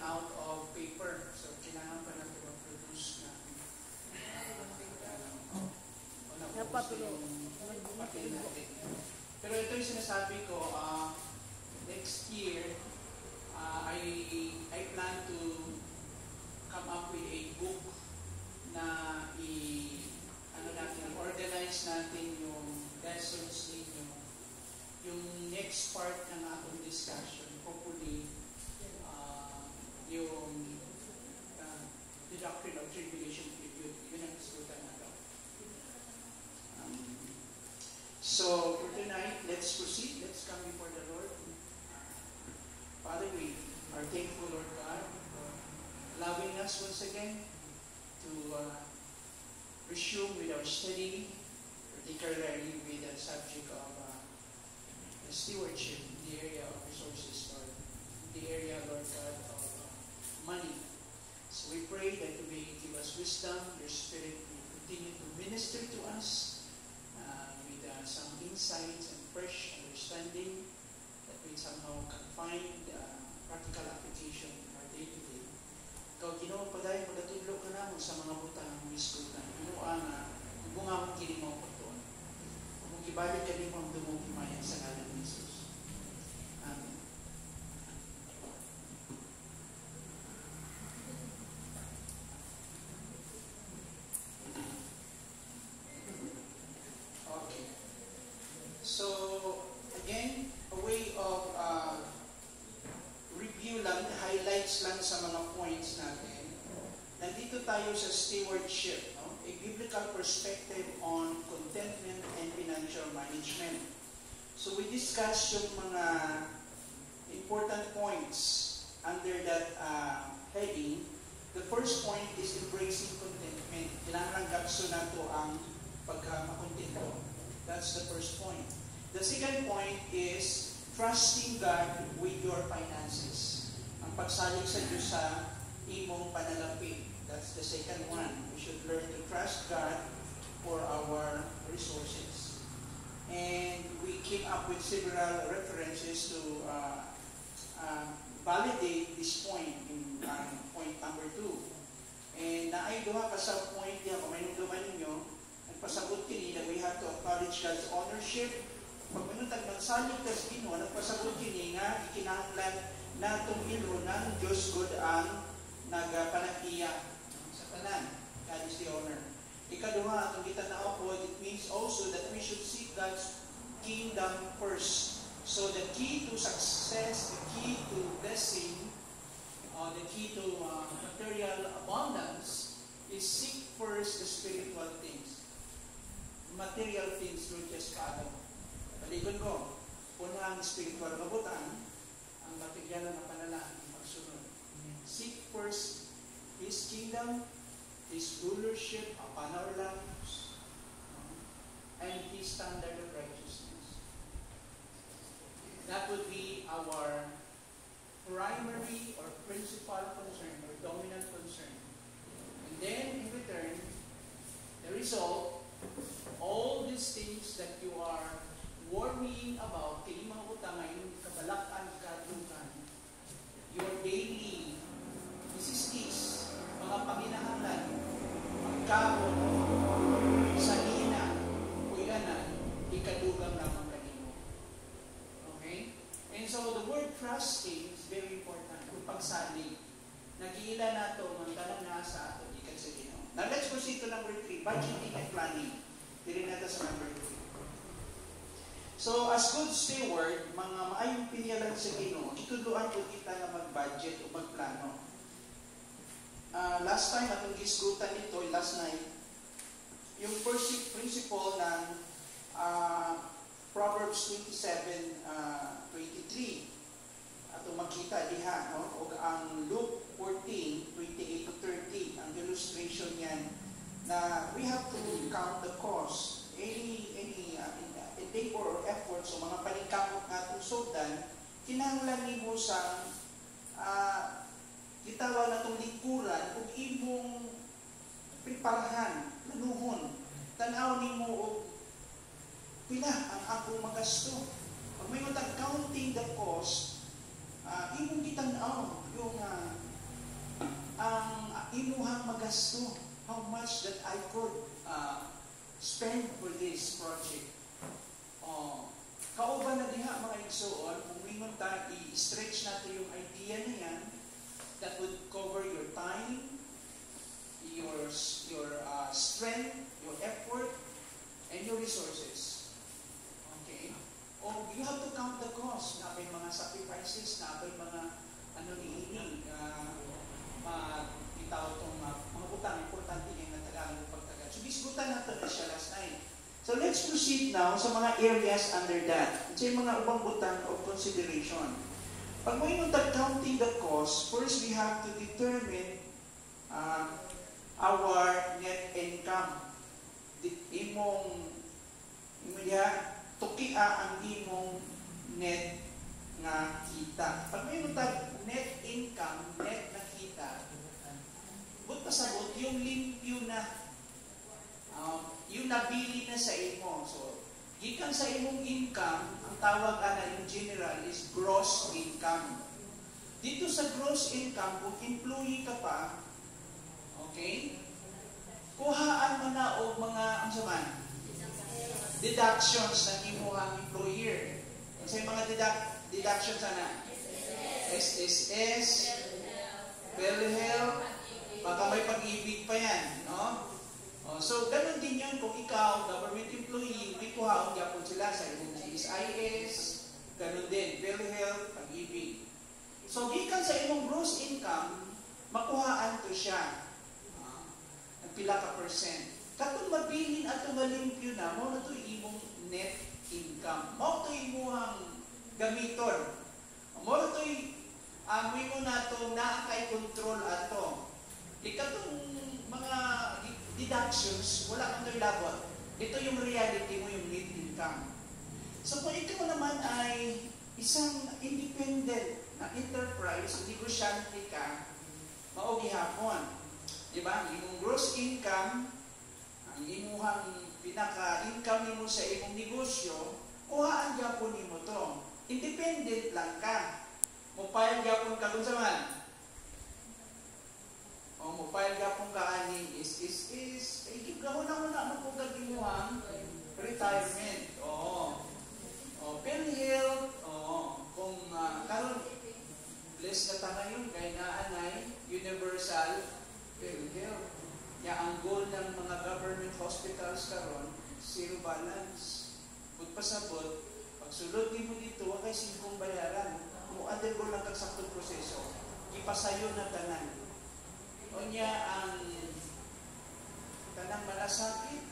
out of paper. So, kailangan pa natin mag-produce na papel natin. Pero ito yung sinasabi ko, next year, I plan to come up with a book na organize natin yung lessons ninyo, yung next part ng atong discussion, hopefully, yung the doctrine of tribulation period, yun ang discutan natin. So, for tonight, let's proceed. Let's come before the Lord. Father, we are thankful, Lord God, for allowing us once again to resume with our study, particularly with the subject of the stewardship in the area of resources, Lord, in the area, Lord God, of money. So we pray that you may give us wisdom, your Spirit will continue to minister to us with some insights and fresh understanding that we somehow can find practical application in our day-to-day. Ikaw, Ginoo, padayon magatudlo ka naman sa mga butang ng iskutan. Ano ang bunga mong kinimaw ko doon. Kung ibalik ka din mo ang dumugimayan sa ngalan ni Jesus. Amen. Okay. So, again, a way of review lang, highlights lang sa mga points natin. Nandito tayo sa stewardship, no? A biblical perspective on contentment and financial management. So we discussed yung mga important points under that heading. The first point is embracing contentment. Kailangan gapso na ito ang pagkamakontento. That's the first point. The second point is trusting God with your finances. Ang pagsalig sa Diyos sa imong panalapig. That's the second one. We should learn to trust God for our resources. And we came up with several references to validate this point in point number 2. And naay duha ka sa point niya, kung may nungduman ninyo, nagpasagot kini that we have to acknowledge God's ownership. Pag minutag magsalig ka sa Ginoo, nagpasagot kini nga ikinahanglan natong ilo ng Diyos God ang nagpanagiya sa tanan. God is the owner. Ikaduha, atong gitanao po, it means also that we should seek God's kingdom first. So the key to success, the key to blessing, the key to material abundance is seek first the spiritual things. Material things through just kaano. Palikon ko, unang spiritual kabutan, ang material na panalangin pagsunod. Seek first His kingdom, His rulership upon our lives, and His standard of righteousness. That would be our primary or principal concern or dominant concern. And then, in return, the result, all these things that you are worrying about, kini mga utang ngayon, kabalakan, kadungkan, your daily necessities, mga panginahanglan, pagkaon, sanina, kuyanan, ikadugang lamang kanino. Okay? And so the word trusting is very important. Kung pagsalig, nag-iila na ito, mantanan na sa ato, ikan sa Ginoo. Now let's proceed to number 3, budgeting and planning. Dili natin sa number 3. So, as good steward, mga maayong pinyalan sa Ginoo, ituluan ko kita na mag-budget o magplano. Last time, atong gisgutan nito, last night, yung first principle ng Proverbs 27:23. Atong makita diha, no? O ang Luke 14:28-30, ang illustration niyan, na we have to count the cost. Any labor or effort, so mga paningkamot nga itong sugdan, kinahanglan nimo sa gitawag na itong likuran kung imong preparahan, lanuhon, tanaw nimo o pila ang akong magasto. Pag may counting the cost, imong gitanaw yung gasto, how much that I could spend for this project. Kauban na diha mga igsoon, kung mingon ta i-stretch natin yung idea na yan, that would cover your time, your strength, your effort, and your resources. Okay? O you have to count the cost. Na may mga sacrifices, na may mga itawag itong mga butang, importante yung natagaan ng pagtagal. So, disbutan natin na siya last night. So, let's proceed now sa mga areas under that. Ito yung mga ubang butang of consideration. Pag may counting the cost, first we have to determine our net income. Tukia ang imong net nga kita. Pag may net income, net na kita, but pasabot yung limpyo na, yung nabili na sa imo. So, gikan sa imong income, ang tawag ana yung general is gross income. Dito sa gross income, kung employee ka pa, okay, kuhaan mo na o mga, ang saman, deductions ng imuhang employer. Kasi mga deductions ana, SSS, PhilHealth, baka may pag-ibig pa yan, no? So, ganun din yun kung ikaw, government employee, may kuhaon yapon sila sa imong GSIS, ganun din, PhilHealth, pag-ibig. So, gikan sa imong gross income, makuhaan to siya. Ang pila ka percent. Katong mabilin at malimpyo na, mo na to imong net income. Mo to imuhang gamiton. Mo na to amoy mo na to na kay control ato. Ikatong mga deductions, wala kang to'y labot. Ito yung reality mo, yung net income. So kung ikaw naman ay isang independent na enterprise, negosyante ka, maogi hapon. Diba? Yung gross income, ang imuhang pinaka-income mo sa imong negosyo, kuhaan yapon mo to. Independent lang ka. Mupayang yapon ka kung saan. O mupayang yapon ka aning is ikip ka na po kagimuhang retirement. PhilHealth, kung karon blessed na ta ngayon kay naanay universal PhilHealth. Ya ang goal ng mga government hospitals karon zero balance. Pag pasabot, pag sulod mo dito, kay singkong bayaran. Kung undergo lang kasaktong proseso, ipasayo na tanan. O niya ang tanang malasakit,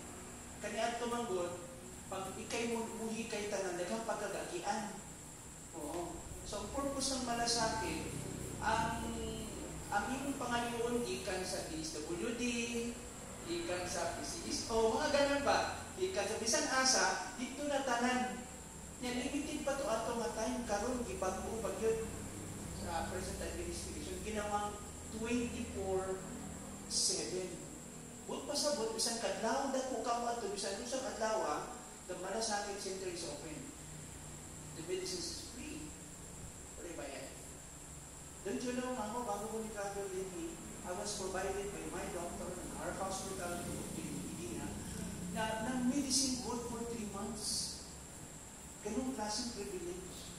kaniang tumanggol, pag ikay muhi kay tanan, daghang pagkagagian. Oo. So, ang purpose ng malasakit, ang imong pangayoon, ikan sa DSWD, ikan sa PCSO, mga ganun ba? Ikan sa bisan asa, dito na tanan. Yan, limited pa to ato nga time karon gibago pag yun sa present administration ginawang 24/7. But pasabot bisan kadlaw dako ka mo ato bisan usa kadlaw, the malasakit center is open. The medicine is free. Pwede ba yan? Don't you know, ako bago ko ni-travel din, I was provided by my doctor in our hospital in Medina na medicine good for 3 months. Ganong klaseng privilege.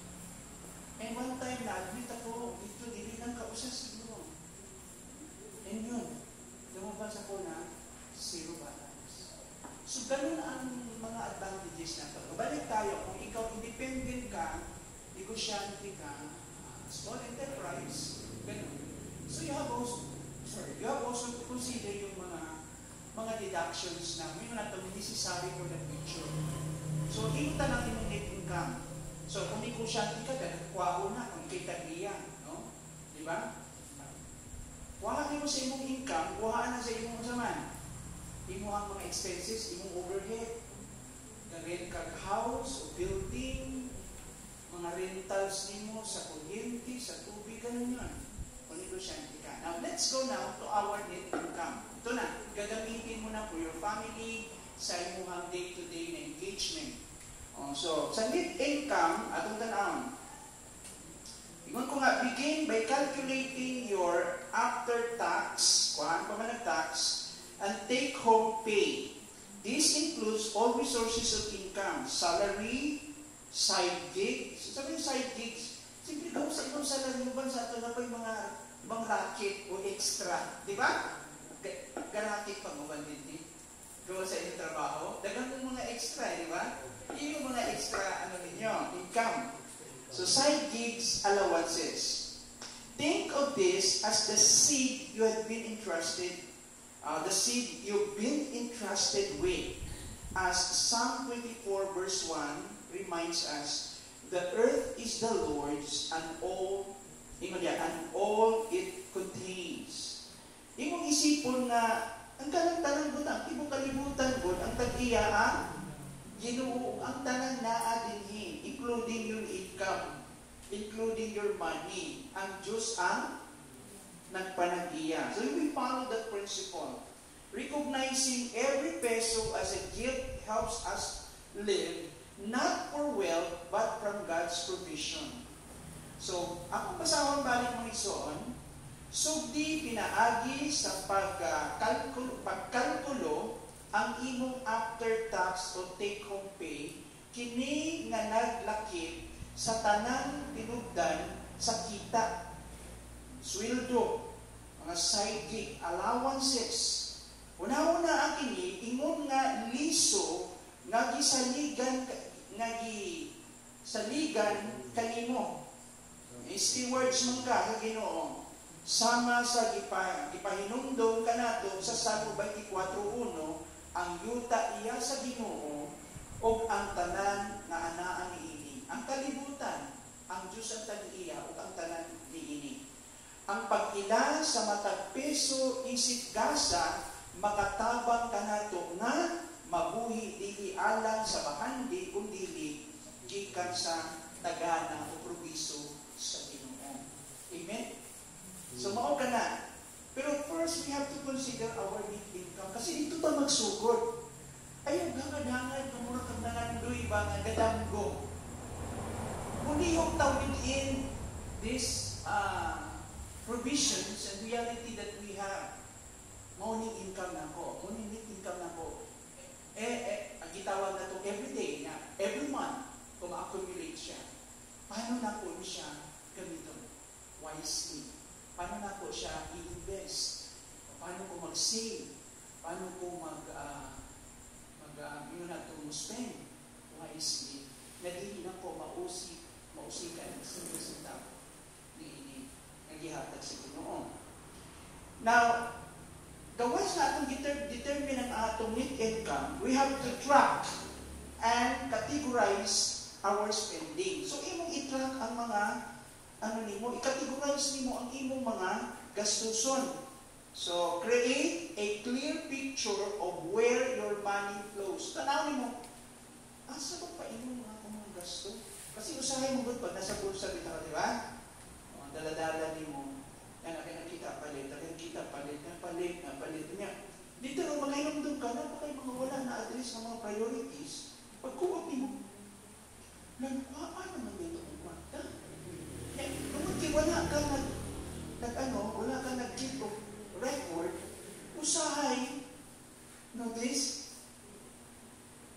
And one time na-admit ako, dito, dili lang kausa siguro. And yun, lumabas ako na zero balance. So, ganun ang mga advantages na ito. Balik tayo, kung ikaw independent ka, negosyante ka, small enterprise, ganun. So, you have also to consider yung mga deductions na may mga necessary for the future. So, hinta natin yung net income. So, kung negosyante ka, kuha na kung ikay tagiyan. No? Diba? Kuha mo sa imong income, kuhaan na sa imong saman. Imuhang mga expenses, imong overhead. Rent ka house o building, mga rentals nimo sa kuryente, sa tubig, ganun yun. Kung negosyante ka. Now, let's go now to our net income. Ito na, gagamitin mo na for your family, sa imuhang day-to-day na engagement. So, sa net income, atong tanawon. Ingon ko nga, begin by calculating your after-tax kuhaan pa man ang tax, and take-home pay. This includes all resources of income, salary, side gigs. Sabi yung side gigs, siyempre kung sa ibang salary, ban sa ito na pa yung mga racket o extra. Di ba? Garacket pang uban din. Gawa sa inyong trabaho. Dagang yung mga extra, di ba? Yung mga extra, income. So, side gigs, allowances. Think of this as the seed you have been entrusted, the seed you've been entrusted with. As Psalm 24 verse 1 reminds us, the earth is the Lord's and all it contains. Imong isipon nga, ang tanan-tanan ko na, imong kalibutan ko, ang tag-iya, Ginoo ang tanan naa dinhi, including your income, including your money. Ang Diyos ang nagpanag-iya. So we follow that principle. Recognizing every peso as a gift helps us live not for wealth but from God's provision. So, akong basahon balik mga igsoon, sugdi pinaagi sa pagkalkulo ang imong after-tax o take-home pay, kini nga naglakip sa tanang tinugdan sa kita, sweldo, mga side gig, allowances. Una-una ang kini, ingon nga liso, nga gisaligan kanimo. Stewards man ka, Ginoo. Sama sa gipahinumdom kanato sa Salmo 24:1, ang yuta iya sa Ginoo o ang tanan nga anaan niini. Ang kalibutan, ang Diyos ang tag-iya o ang tanan niini. Ang pag-ila sa matag peso isip gasa, makatabang kanato nga mabuhi dili alang sa bahandi kung dili gikan sa tagana o probiso sa Ginoo. Amen? So, mao ka na. Pero first, we have to consider our net income. Kasi dito ta magsugod. Ayaw gangad-hangad ng mura kang nangandoy ba nga gadanggo. Kundi yung within these provisions and reality that we have. Morning income na ko. Morning net income na ko. Ang gitawag na ito every day, every month, kung ma-accumulate siya. Paano na po siya gamiton? Wisely. Paano na po siya i-invest? Paano ko mag-save? Paano ko spend? Wisely. Naghihinang ko mausikan sa resulta ni naghihatag sa Ginoo. Now, gawas na itong determine ang atong net income, we have to track and categorize our spending. So, imong i-track ang mga i-categorize nimo ang imong mga gastuson. So, create a clear picture of where your money flows. Tanawin mo, asa ba pa imong mga gasto? Kasi usahay mo gud pag nasa bulsa bitaw, di ba? Dala-dala nimo, yan nakita palit niya. Dito ang mga hinumdum ka, napakay mga wala na address ng mga priorities. Pagkuwag nimo, paano naman dito ang kwarta? Wala ka nag-keep of record, usahay, notice,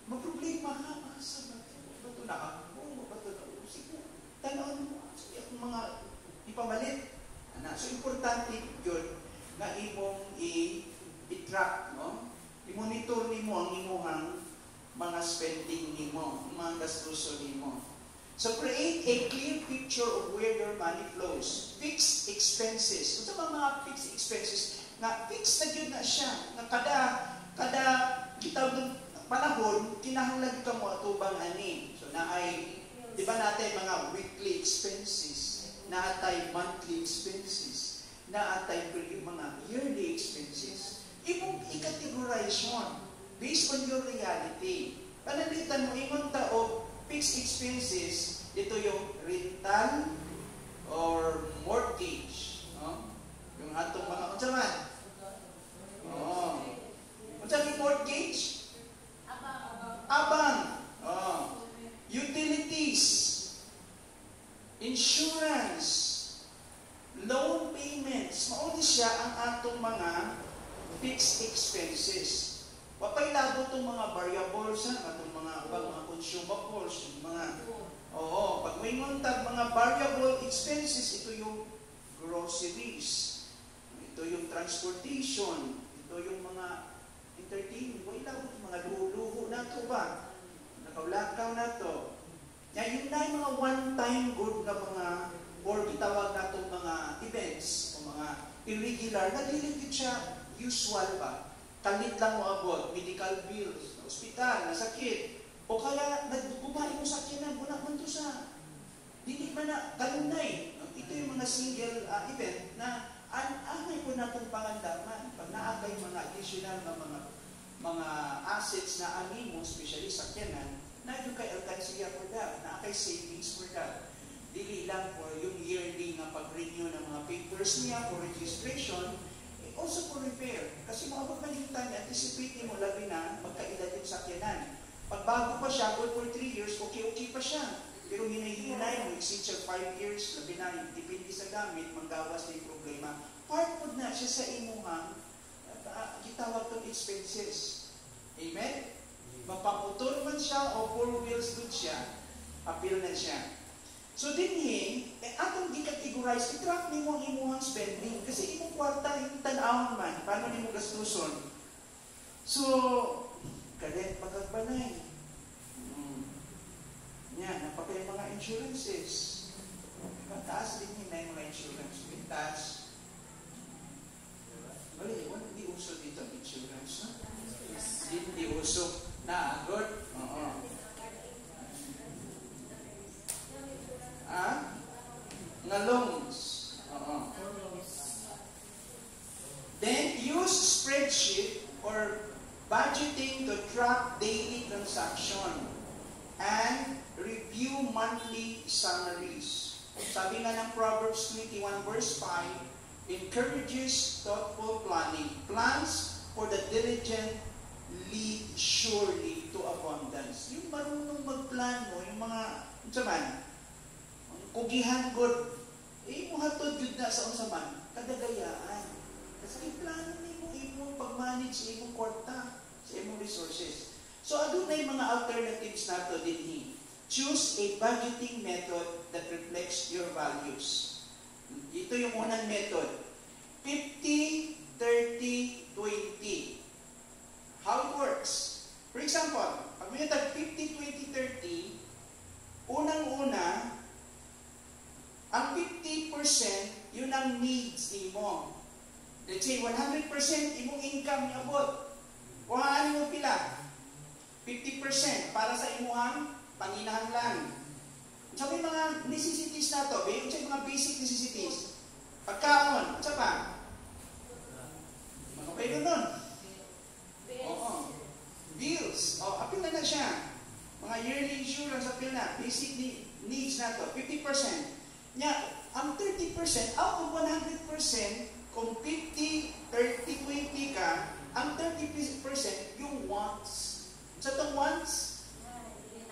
magproblema ka, sa bato na ako, bato na usik na, tanawin mo, ang mga ipamalit. So, importante yun na imong i-track, no? I-monitor nimo ang imuhang mga spending nimo, mga gastuso nimo. So, create a clear picture of where your money flows. Fixed expenses. Ito ba mga fixed expenses? Fixed na yun na siya. Kada kita ng panahon, kinahanglan ka mo atubang ani. So, di ba natin mga weekly expenses, naatay monthly expenses, naatay mga yearly expenses. Imong i-categorize yun based on your reality. Panalitan mo, imong taog, fixed expenses, ito yung rental or mortgage. No? Yung atong mga unsaman. Unsa yung mortgage? Abang. Utilities. Insurance. Loan payments. Mao ni siya ang atong mga fixed expenses. Wapay labo itong mga variables, atong mga consumables, yung mga, pag may nguntag mga variable expenses, ito yung groceries, ito yung transportation, ito yung mga entertainment, wala labo itong mga luho na ito ba? Nakaulakaw na ito. Yan, yung na yung mga one-time good na mga, or itawag na itong mga events, o mga irregular, nagilipid siya usual ba? Kalit lang mo abot, medical bills, na ospital, na sakit, o kaya nagbubuhay mo sakit na, bunak man ito sa, hindi ba na, kalunay. Ito yung mga single event na anay po natong pangandaman. Pag naakay mga additional na mga assets na amin mo, especially sakyanan, na yung kay alkansiya for that, naakay savings for that. Dili lang for yung yearly na pag-renew ng mga papers niya for registration, also for repair. Kasi maabot man yung time, anticipate mo, labi na, magkaedad yung sakyanan. Pag bago pa siya, for 3 years, okay pa siya. Pero hinahinay mo, exceed siya 5 years, labi na, depende sa gamit, manggawas na yung problema. Part po na siya sa imuhang, gitawag itong expenses. Amen? Mapamotor man siya o 4 wheels good siya, appeal na siya. So dinhi, atong gi-categorize, i-track nimo ang imuhang spending kasi imong kwarta yung tan-awon man, paano nimo gastuson. So, kadet pagagbanay. Yan, napakay mga insurances. Taas din na yung mga insurance. Taas. Bali, hindi uso dito ang insurance, no? Hindi uso. Good? Oo. Nga loans. Oo. Then, use spreadsheet or budgeting to track daily transaction and review monthly summaries. Sabi nga ng Proverbs 21 verse 5, encourages thoughtful planning. Plans for the diligent lead surely to abundance. Yung marunong magplano, yung mga, saman, kugihan good, mo hatod yun na sa unsaman, kadagayaan. Kasi yung plano nimo, imong pag-manage sa imong kwarta, sa imong resources. So, adunay mga alternatives nato dinhi. Choose a budgeting method that reflects your values. Ito yung unang method. 50, 30, 20. How it works? For example, pag may tag 50, 20, 30, unang-una, ang 50%, yun ang needs mo. Let's say, 100% imong income niabot. Kuhaan mo pila? 50% para sa imuhang panginahanglan. Sabi mga necessities na to, mga basic necessities. Pagkaon, sa pa? Mga pwede nun. Oo. Bills. Apil na siya. Mga yearly insurance, apil na. Basic needs na to. 50%. Ang 30%, out of 100%, kung 50, 30, 20 ka, ang 30% yung wants. Sa itong wants,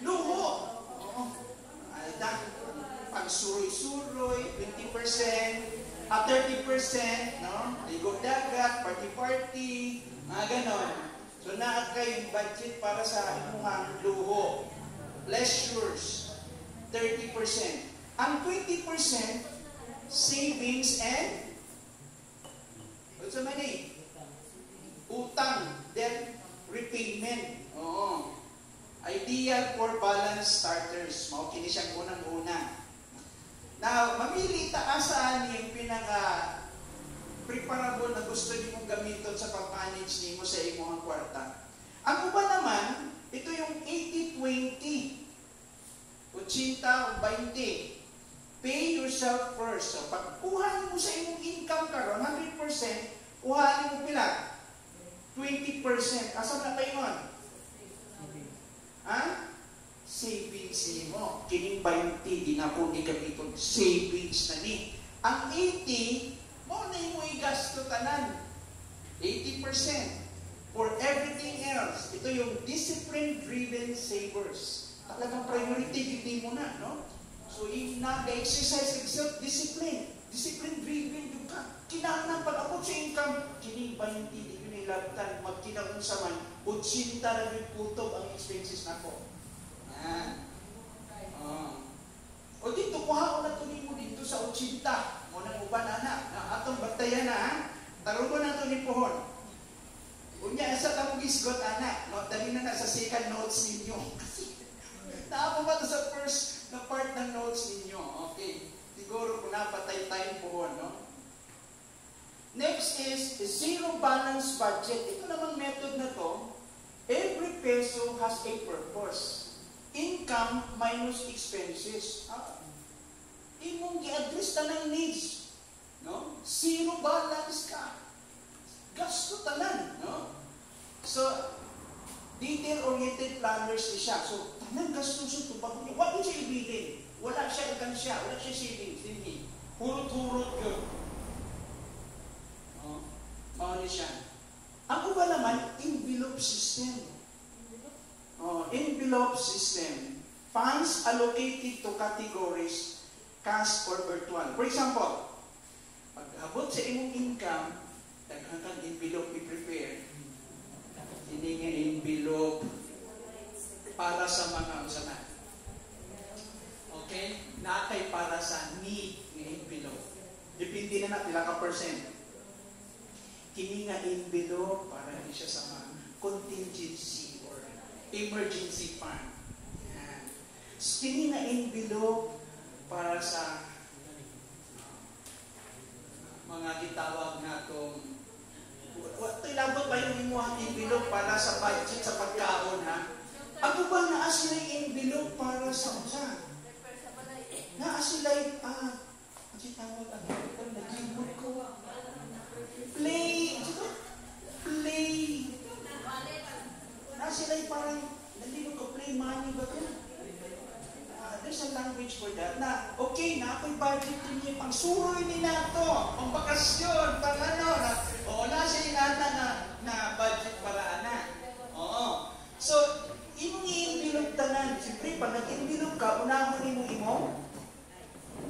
luho. Pag-suroy-suroy, 20%, 30%, no? Ligog dagat, party-party, mga ganon. So, naakay budget para sa imuhang luho. Pleasures, 30%. Ang 20%, savings and what's the money? Utang, debt repayment. Oo. Ideal for balanced starters. Maukini siyang unang-una. Now, mamili taasaan yung pinaka-preparable na gusto niyo mong gamiton sa pag-manage niyo sa imong kwarta. Ang uba naman, ito yung 80-20. 80-20. Pay yourself first. So, pag kuhanin mo sa imong income karon 100%, kuhanin mo pila? 20%. Asa na kayo nun? Savings mo. Kining 20, di na po ni gamiton. Savings na ni. Ang 80, mo na mo igasto tanan. 80% for everything else. Ito yung discipline-driven savers. Talagang priority, hindi mo na, no? So, yung nag-exercise ng self-discipline. Discipline driven yung ka. Kinahanglan pag-abot sa income. Kini 20, di ko nilabtan. Magkinaon sa man. 80 na yung kutob ang expenses na ko. Yan. O dito, kuha ko na tuloy mo dito sa 80. Muna uban, anak. Atong batayan na, ha? Tarugo na ito ni Pohon. Unya, sa tamong isgot, anak. Dali na sa second notes ninyo. Kasi, naapa ba ito sa first na part ng notes ninyo? Okay. Siguro kung napatay tayong Pohon, no? Next is zero balance budget. Ito namang method na to. Every peso has a purpose. Income minus expenses. Imong gi-address ta ng needs. No? Zero balance ka. Gasto tanan. No? So, detail-oriented planners ni siya. So, tanan gasto siya tupag niya. What siya ibilin? Wala siya ikansya. Wala siya savings. Hindi. Hurot-hurot yun. Mauli siya. Ako ba naman, envelope system. Envelope system. Funds allocated to categories, cash or virtual. For example, pag-abot sa imong income, daghan kang envelope i-prepare. Hindi nga envelope para sa mga usanan. Okay? Nakay para sa need ng envelope. Depende na pila ka percent. Kini nga envelope para di siya sa mga contingency or emergency fund. Yan. Kini nga envelope para sa mga gitawag natong ilabot ba yung imuhang envelope para sa budget sa pagkaon, ha? Ako ba naa sila envelope para sa usa? Naa sila ang gitawag ang naglimot ko. Play. Na sila parang, nandito ko, play money ba ito? There's a language for that. Na, okay, na ako'y budget niya, pang suroy ni nato, pang bakasyon, pang ano, na siya inata na budget para anak. Oo. So, imong i-envelope tanan. Siyempre, pag nag-envelope ka, unahon mo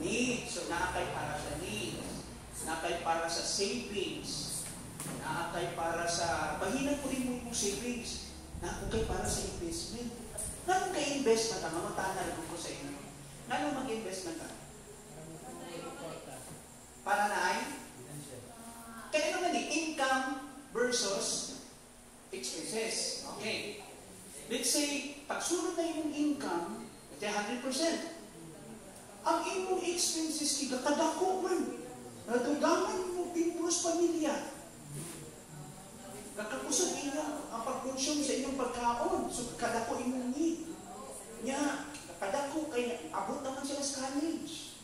needs. So, nakakay para sa needs. Nakay para sa savings. Nakakay para sa, bahinan mo rin mo yung savings. Nakakay para sa investment. Nga ka-investment ang matangal ko sa inyo. Nga mag-investment ka? Para na ay? Kaya naman income versus expenses. Okay. Let's say, pagsunod na yung income, ito 100%. Ang imong expenses, kadako man. Natunggangan mo pimpros pamilya. Kakakusog inyo ang pag-consume sa inyong pagkaon. So, kadako imong need. Nya, kadako, kaya abot naman sila sa college.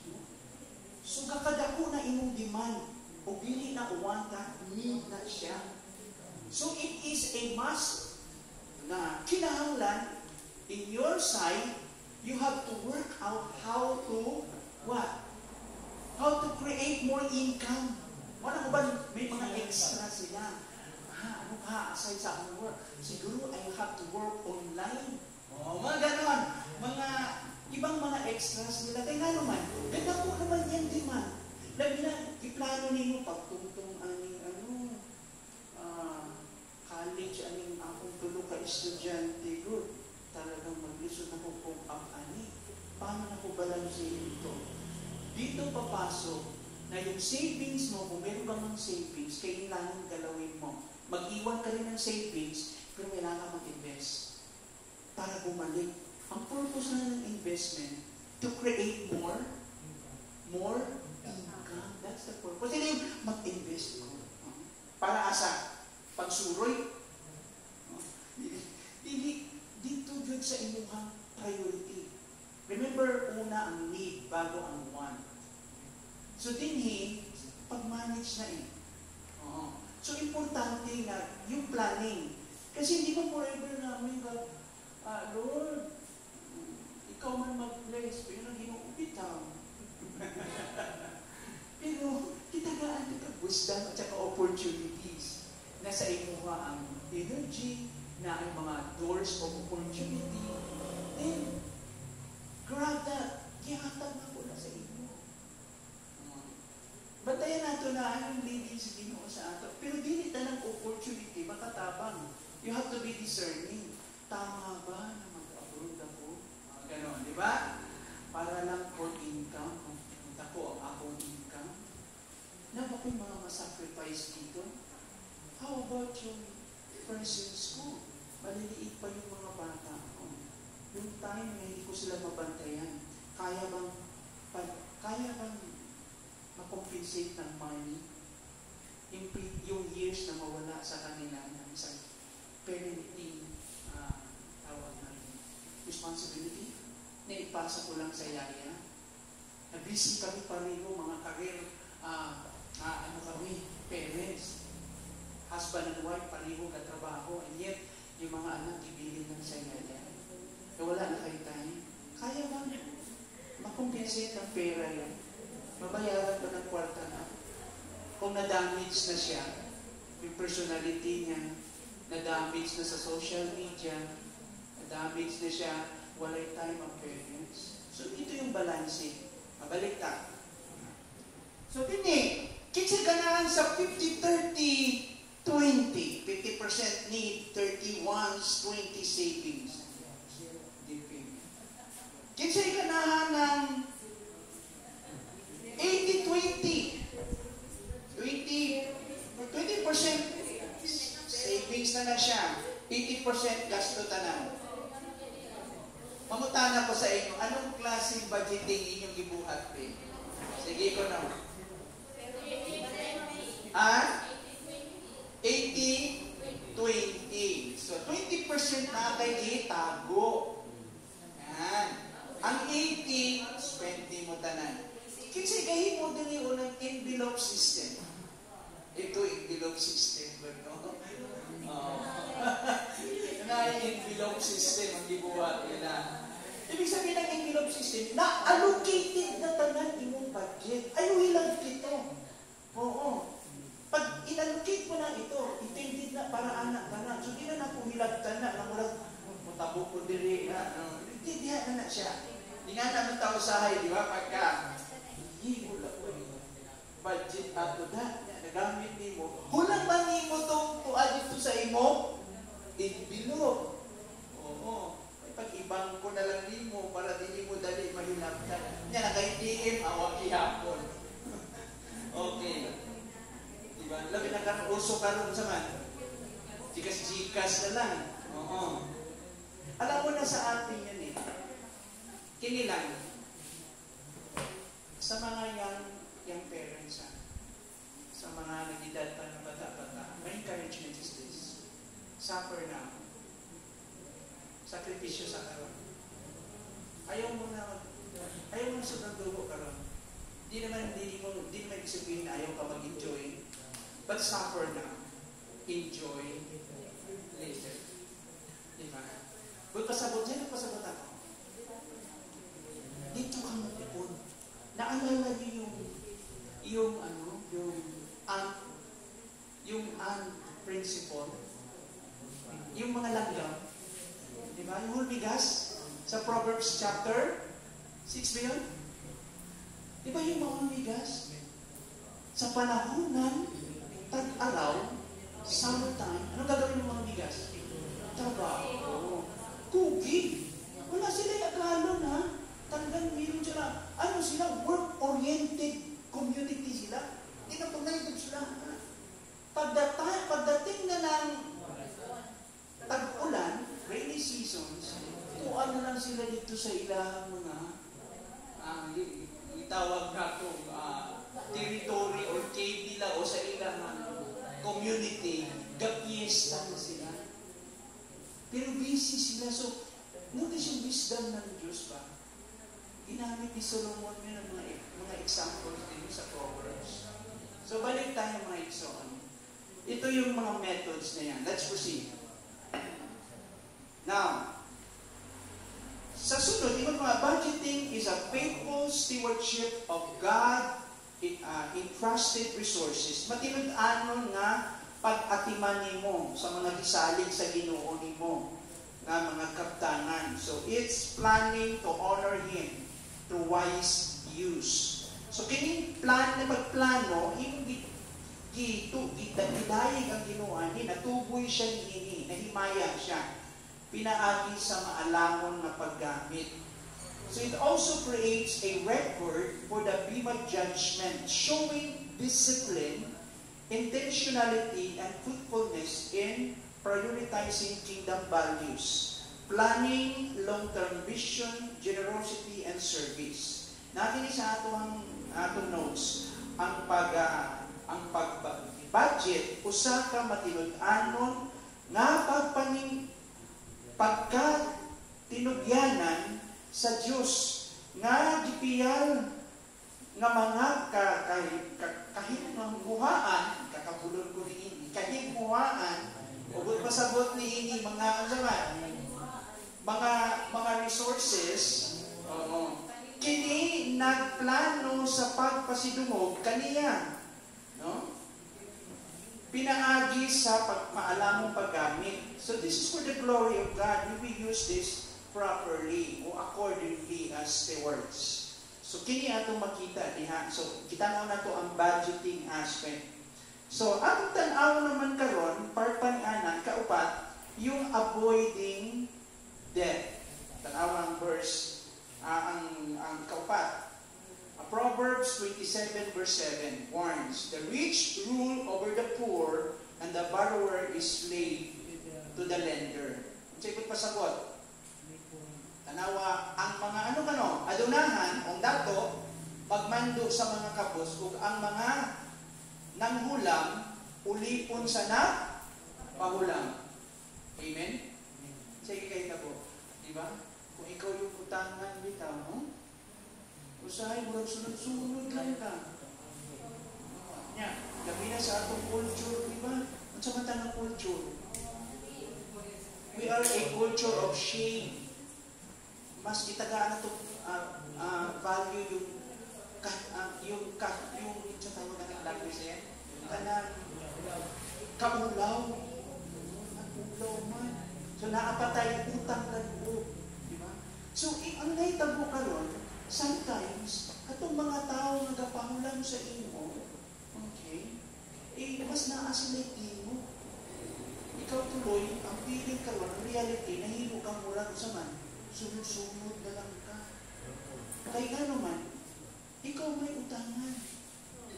So, kakadako na imong demand. O bili na uwanta, need na siya. So, it is a must na kinahanglan in your side, you have to work out how to, what? How to create more income. Wala ko ba, may mga extra sila. Ano ka, aside sa akong work? Siguro, I have to work online. Mga ganon. Mga ibang mga extras nila. Kaya nga naman, ganda po naman yan, di man. Lagi na, iplano ninyo pagtungtong aning, college, aning akong tulo ka estudyante, good. Talagang maglisod ako kung ani. Paano na ko balansin ito? Dito papasok na yung savings mo, kung meron ka mang savings, kailangan galawin mo. Mag-iwan ka rin ng savings, pero kailangan mag-invest para bumalik. Ang purpose na ng investment, to create more income. That's the purpose. Hindi yung mag-invest mo. Para asa? Pagsuroy? Dito yun sa inyong priority. Remember, una ang need bago ang want. So, dinhi, pag-manage na eh. So, importante na yung planning. Kasi hindi mo forever namin Lord, ikaw man mag-bless, pero hindi mo upitaw. Pero, kitagaan ka wisdom at saka opportunities. Nasa imuha ang energy, na ang mga doors of opportunity. Then, grab that. Ihatag na po na sa inyo. Batayan nato na anong leading sa Ginoo sa ato. Pero dili tanang opportunity, makatabang. You have to be discerning. Tama ba na mag-abroad ako? Ganon, di ba? Para lang for income. Ako, ang akong income. Na ba kung mga masacrifice dito? How about yung first in school? Maliliit pa yung mga bata ako. Yung time na hindi ko sila mabantayan, kaya bang makompensate ng money yung years na mawala sa kanila ng isang parenting tawag na responsibility na ipasa ko lang sa yaya? Na busy kami pareho, mga career, kami, parents, husband and wife, pareho katrabaho, and yet, yung mga anak ibilin lang sa yaya. Na wala na kayo tayo. Kaya ba makompensate ng pera yan? Mabayaran ba ng kwarta na? Kung na-damage na siya, yung personality niya, na-damage na sa social media, na-damage na siya, walay time ang parents. So, ito yung balancing. Mabaliktad. So, kitsa ganahan sa 50-30-20. 50% need, 30 wants, 20 savings. Kitsa ganahan ng 80-20. 20% savings na siya. 80% gasto tanan. Mamutana ko sa inyo, anong klaseng budgeting inyong ibuhat? Sige ko na. 80-20. So, 20% na kayo itago. Yan. Ang 80, spending mo tanan. Kasi gahin mo din yung unang envelope system. Ito, envelope system. No? Envelope system ang gibuhat nila. Ibig sabihin ng envelope system, na-allocated na tanan imong budget. Ayaw ilang ito. Oo. Pag in-allocate mo na ito, intended na para anak ka na. So, di na nakuhilag ka na. Mutabo ko diri na. Diha na siya. Di nga naman tao sahay, di ba? Pagka, hula ko budget ato na. Nagamit ni mo. Hulang ba ni mo itong tuad dito sa imo? Envelope. Oo. Pag-ibang ko na lang ni mo para di mo dali mahinaptan. Yan, naka-DM, awag ihapon. Okay. Diba? Labi na ka-uso ka rin sa man. Jikas-jikas na lang. Oo. Alam mo na sa atin yan eh. Kinilang. Sa mga young parents, sa mga nag-edad pa ng bata-bata, my encouragement is this. Suffer now. Sakripisyo sa karon. Ayaw mo na sa dugo karon. Di naman sabihin na ayaw ka mag-enjoy. But suffer now. Enjoy later. Diba? Kung pasabot, yan ang pasabot ako. Dito ka mag-ipon. Naalala niyo yung principle, yung mga langgam, di ba? Yung hulbigas sa Proverbs chapter 6 ba yun? Di ba yung mga hulbigas? Sa panahonan, tag-araw, summertime, anong gagawin ng mga hulbigas? Trabaho. Cooking. Wala sila yung ha? Talagang meron sila, work-oriented community sila. Hindi na pag-naitag sila. Pagdating na ng tag-ulan, rainy seasons, tuan na lang sila dito sa ilang mga itawag na ito, territory or cave nila o sa ilang community, gapiesta na sila. Pero busy sila. So, notice yung wisdom ng Diyos ba? Ginamit ni Solomon yun ang mga examples din sa Proverbs. So, balik tayo mga Ikson. Ito yung mga methods na yan. Let's proceed. Now, sa sunod, yung mga budgeting is a faithful stewardship of God entrusted resources. Matinod-anon nga pag-atiman nimo sa mga gisalig sa Ginoo nimo nga mga kaptanan. So, it's planning to honor Him through wise use. So kini plan na magplano, yung gidayig ang Ginoo ni natuboy siya niini, nahimaya siya. Pinaagi sa maalamon na paggamit. So it also creates a record for the Bema judgment, showing discipline, intentionality, and fruitfulness in prioritizing kingdom values, planning, long-term vision, generosity, and service. Natin sa atong notes, ang pag-budget, usa ka matinud-anon nga pagka-tinugyanan sa Diyos nga gipiyal nga mga kahimbuhaan, kakabulon ko ni kahimbuhaan, ugod pasabot ni ini mga resources, kini nagplano sa pagpasidungog kaniya, no? Pinaagi sa maalamong paggamit. So this is for the glory of God. We use this properly o accordingly as stewards. So kini atong makita diha. So kita na to ang budgeting aspect. So atong tan-aw naman karon parpan ana kaupat yung avoiding debt. Tan-aw ang verse ang kaupat. Proverbs 27 verse 7 warns, the rich rule over the poor and the borrower is slave to the lender. Sa ikot pasagot, tanawa, ang mga adunahan, ang dato, pagmando sa mga kapos, ug ang mga nanghulam, ulipon sa pahulam. Amen? Sige kayo na po. Diba? Kung ikaw yung utangan, bitaw, no? Usahay, murag sunod-sunod lang ka. Labi na sa atong culture, di ba? Ang sa mata ng culture. We are a culture of shame. Mas itagaan na ito value yung sa tayo na language yan, kanang kaulaw. Kaulaw man. So naapatay utang na loob. Di ba? So, ang naitabo karon, sometimes, katong mga tao nagapangulam sa imo, okay, mas naasilay imo. Ikaw tuloy, ang feeling ka lang, ang reality, nahilo kang murag sa man, sunod-sunod na lang ka. Kaya nga naman, ikaw may utangan.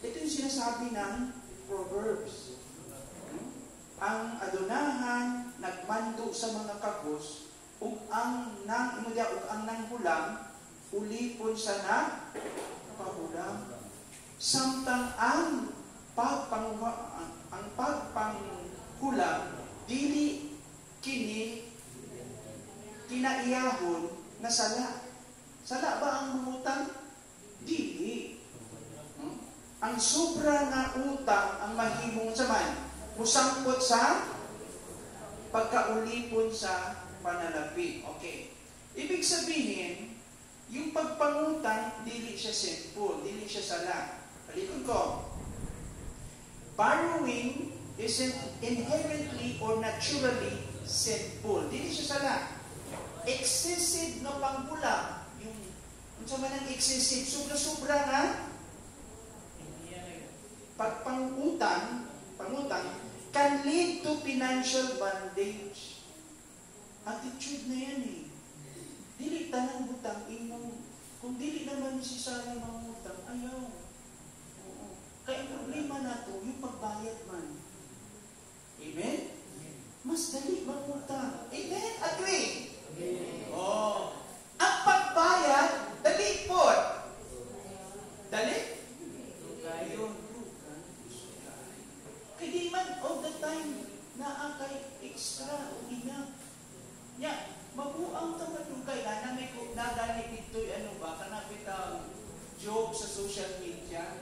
Ito yung sinasabi ng Proverbs. Ang adunahan, nagmando sa mga kapos, ug ang nanghulam, ulipon sa pahulam. Samtang ang pagpanghulam dili kini kinaiyahon na sala. Sala ba ang mangutang? Dili. Ang sobra nga utang ang mahimong saman musangkot sa pagkaulipon sa panalapi. Okay. Ibig sabihin, yung pagpangutang, dili siya sinful, dili siya sala. Palikod ko. Borrowing isn't inherently or naturally sinful. Dili siya sala. Excessive na pangkulang. Yung sa manang excessive, sobra-sobra na pagpangutang can lead to financial bondage. Attitude na yan eh. Dili tanang butang imong, kung dili naman si Sarah mangutang, ayaw. Oo. Kaya ang problema nato, yung pagbayad man. Amen? Mas dali mangutang. Amen? Agree? Oh. Ang pagbayad, dali po. Dali? Yun. Kaya di man all the time naakay extra o ina. Mabuang tamad yung kaya na may naganit ito'y kanapit ang joke sa social media.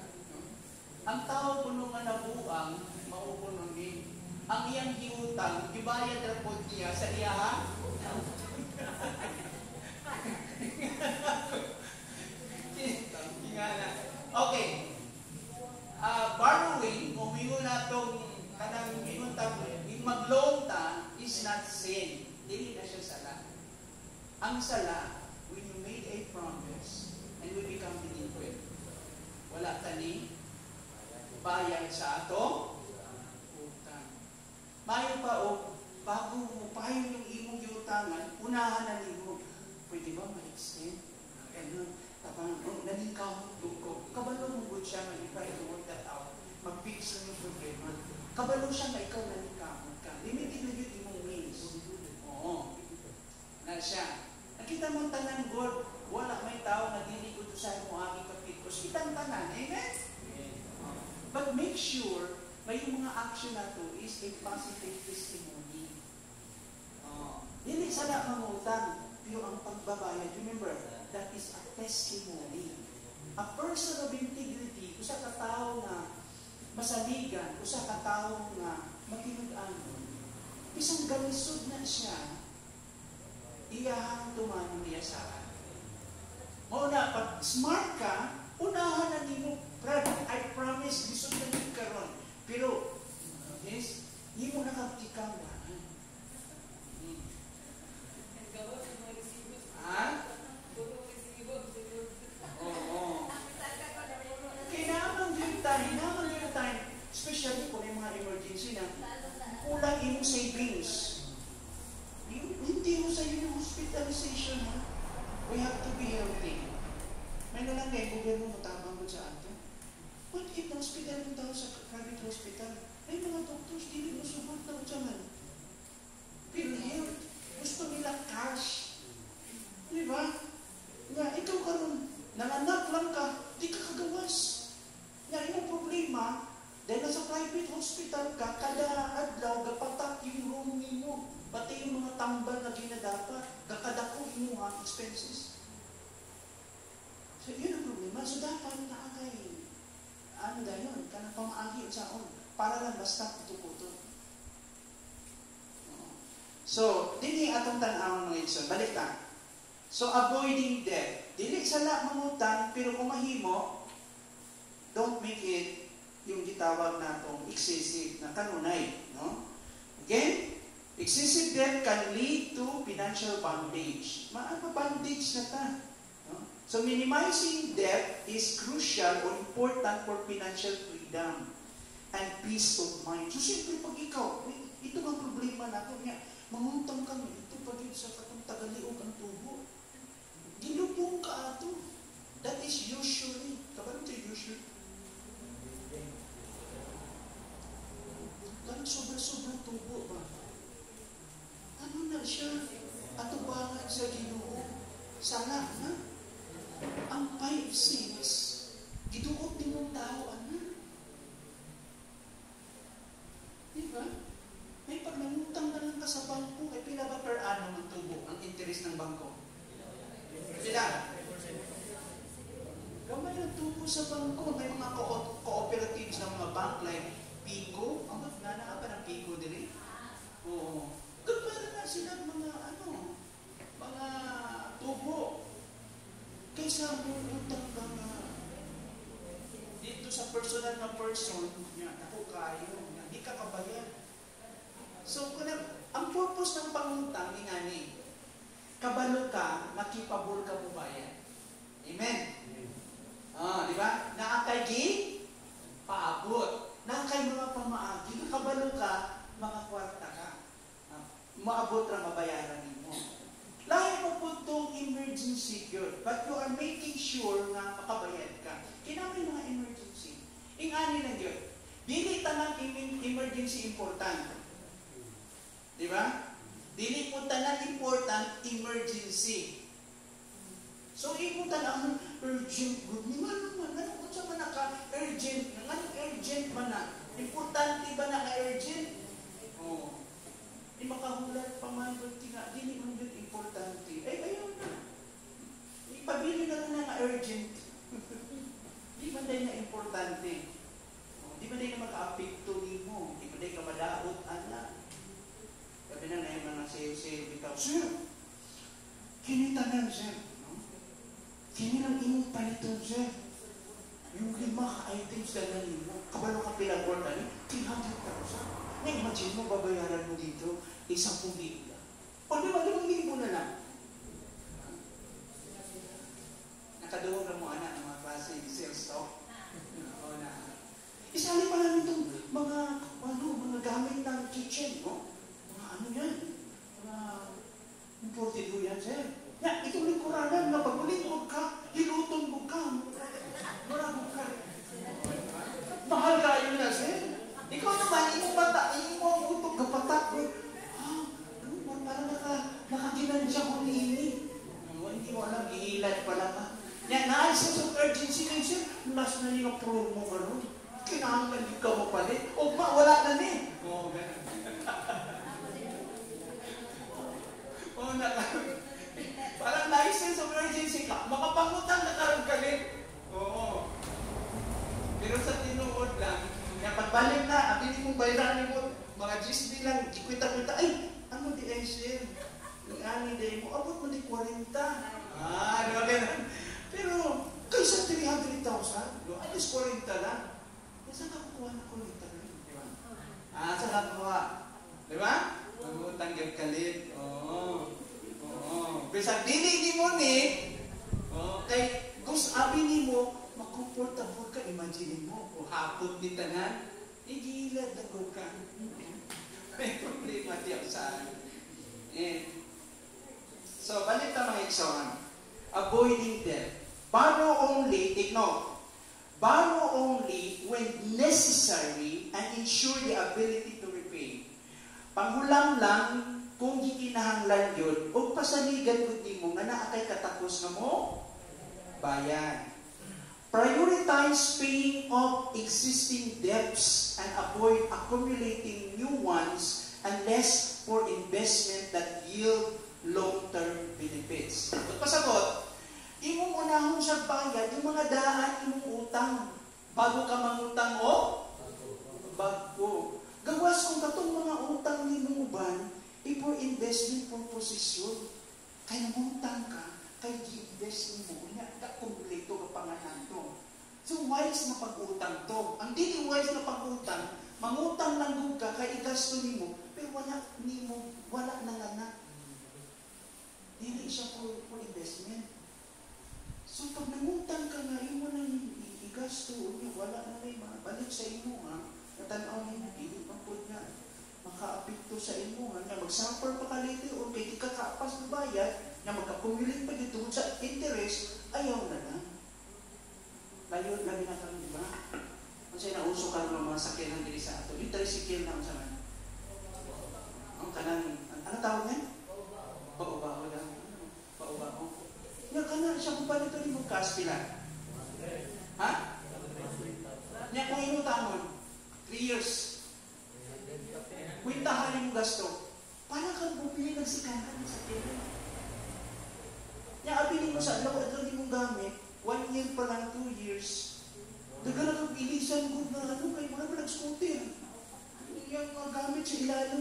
Ang tao puno nga nabuang, maupuno din. Ang iyang hiutang, ibayad rapod niya sa iyaha. Okay. Borrowing, umingo na itong kanang mag-loan ta is not sin. Dili na siya sala. Ang sala, when you made a promise and we become delinquent. wala tani bayad sa ato utang. Mayo pa o bago mo payo yung imong giutangan, unahan na nimo. Pwede ba ma-extend? Ganun. Tapang naningkaw ko. Kabalo mo good siya nga ipa to work that out. Mag-fix na yung problema. Kabalo siya nga ikaw naningkaw ka. Limited na yun imong means. Oo. Na siya. Nakita mo tanan God, wala may tao na dili ko sa mo aking kapitros. Kitang tanan. Amen? But make sure may yung mga action na to is a positive testimony. Dili sana mangutang, pero ang pagbabayad, remember, that is a testimony. A person of integrity, usa ka tao na masaligan, usa ka tao na makinig-anon. Isang galisod na siya, iyahang tumanong niya sa akin. Mauna, pag smart ka, unahan na nimo, Brad, I promise, lisod na nyo karon. Pero, yes, hindi mo nakapikang na. Ha? Oo. Kailangan yung time, especially kung may mga emergency na kulang yung savings. Hindi mo sa yung hospitalization. We have to be healthy. May nalang kayo, gobyerno mo tamang mo sa ato. What if na-hospital mo daw sa private hospital? May mga doctors, hindi mo subot na utsaman. Pero health, gusto nila cash. Di ba? Nga, ikaw karon nanganak lang ka, di ka kagawas. Nga, yung problema, dahil nasa private hospital ka, kada adlaw, gapatak yung room mo, pati yung mga tambal na ginadapat, kakadako yung mga expenses. So, yun ang problema. So, dapat nakakay, ano gayon, ka na pamaagi sa para lang basta puto-puto. So, dili atong tan-awon mga igsoon. Balik ta. So, avoiding debt. Dili sala mangutang, pero kung mahimo, don't make it yung gitawag natong excessive na kanunay. No? Again, excessive debt can lead to financial bondage. Bondage na ta. No? So, minimizing debt is crucial or important for financial freedom and peace of mind. So, siyempre, pag ikaw, ito ang problema natin. Mangutang kami, ito pag sa katong tagaliog ang tubo. Gilubong ka ato. That is usually. Kabalo ito usually? Ganang sobra-sobra tubo ba? Ano na siya? Atubangan sa Ginoo. Sana, na? Ang 5-6, giduot din mong tao, ano? Diba? May pag nangutang na lang ka sa bangko, ay pila ba per annum ang tubo, ang interest ng bangko? Sila. Gamay ang tubo sa bangko. May mga cooperatives ng mga bank like Pico. Ang nanaka pa ng Pico din eh. Oo. Gamay na sila mga mga tubo. Kaysa utang ka nga. Dito sa personal na person, ako kayo, hindi ka kabayan. So, ang purpose ng pangutang, ingani, kabalo ka, nakipabol ka bubayan. Amen? Di ba? Naakay paabot. Naakay mga pamaagi. Kabalo ka, mga kwarta ka. Maabot na mabayaran mo. Lahat mo po itong emergency yun. But you are making sure na makabayad ka. Kinamay mga emergency. Ingani lang yun. Dili tanang emergency important. Di ba? Dili po tanang important emergency. So, imo tanang urgent good. Ni man naman. Ano sa man naka-urgent? Ano urgent man na? Importante ba na ka-urgent? Oo. Di makahulat pa man nga. Dili man yun importante. Ayaw na. Ipabili na lang na urgent. Di man dahil na importante. Di man dahil na maka-apekto mo. Di man dahil ka madaot, anak. Sabi na yung mga sayo-sayo bitaw, Sir, kinitanan, sir. No? Kini lang imong paliton, sir. Yung 5 ka-items na lang mo. Kabalo ka pinag-order, 300,000. Na-imagine mo, babayaran mo dito, 10,000 lang. O di ba, 5,000 na lang. Nakaduwag na mo, anak, ng mga klase, sales talk. Isali pa namin itong mga gamit ng kitchen, no? Mga ano yan? Mga imported ho yan, sir. Itong lingkuranan na pagulingkod ka, hilutong mo ka. Maragog ka. Mahal ka yun na, sir. Ikaw naman, imong bata, imong utog kapatak ko. Parang nakaginansya ko ni ini. Hindi mo alam, ihilad pala ka. Naalis sa urgency kayo, sir. Last na yung promo ka ron. Kinahanglan yung ka mo palit. O ma, wala na ni. Oo, ganun. Oo, parang license of urgency ka. Makapangutang na karoon ka rin. Oo. Pero sa tinuod lang, pagbalik na, abili mong bayaran mo, mga GSD lang, ikwita-kwita, ay, ano di ay sir? Yung ani day mo, abot mo di 40. Di ba ganun? Pero, kaysa 300,000, at least 40 lang. Saan ka kukuha na 40 lang? Di ba? Saan ka kukuha? Di ba? Tanggap kalit. Oo. Pero sa dili mo ni, kay gusto abi ni mo, makomportable ka, imagine mo, o hapon ni tanan, igilad na ko ka. May problema diyan sa akin. So, balik na mga iksawan. Avoiding debt. Borrow only, borrow only when necessary and ensure the ability to repay. Panghulam lang, kung gikinahanglan yun, o pasaligan ko di mo, nga naakay katapos na mo, bayan. Prioritize paying off existing debts and avoid accumulating new ones unless for investment that yield long-term benefits. At pasagot, imong unahon siya bayad, yung mga daan imong utang, bago ka mangutang o bago. Gawas kung katong mga utang ni mong uban, for investment purposes yun. Kaya mangutang ka, kaya i-invest mo, kumpleto ka panganan to. So, wise na pag-utang to. Ang dili wise na pag-utang, mangutang lang ka, kaya igasto ni mo, pero wala na nga. Dili siya for investment. So, pag nangutang ka nga, mo nang igasto, wala na may balik sa imo, ha? Natanaw ni mo, dili pangkod nga. Maka-apekto sa imo, nga mag-suffer pa ka later, o kay di ka kapas na bayad, na magkapumilit pa dito sa interest, ayaw na lang. Layo na binatang, di ba? Kasi nauso ka ng mga sakyanan diri sa ato. Yung tricycle na sa man. Ang kanang, ano tawag niya? Paubaho lang. Paubaho. Nga kanan, siya kung pa nito ni mong kaspila. Ha? Nga kung inutamon, 3 years. Kwintahan yung gasto. Parang kang bumili ng sikanan sa sakyanan. Nga abili mo sa lawad mong gamit, 1 year pa lang, 2 years. Nagala kang bilisan ko na kayo mo na pa nag-scooter. Yung mga gamit sa ilalim,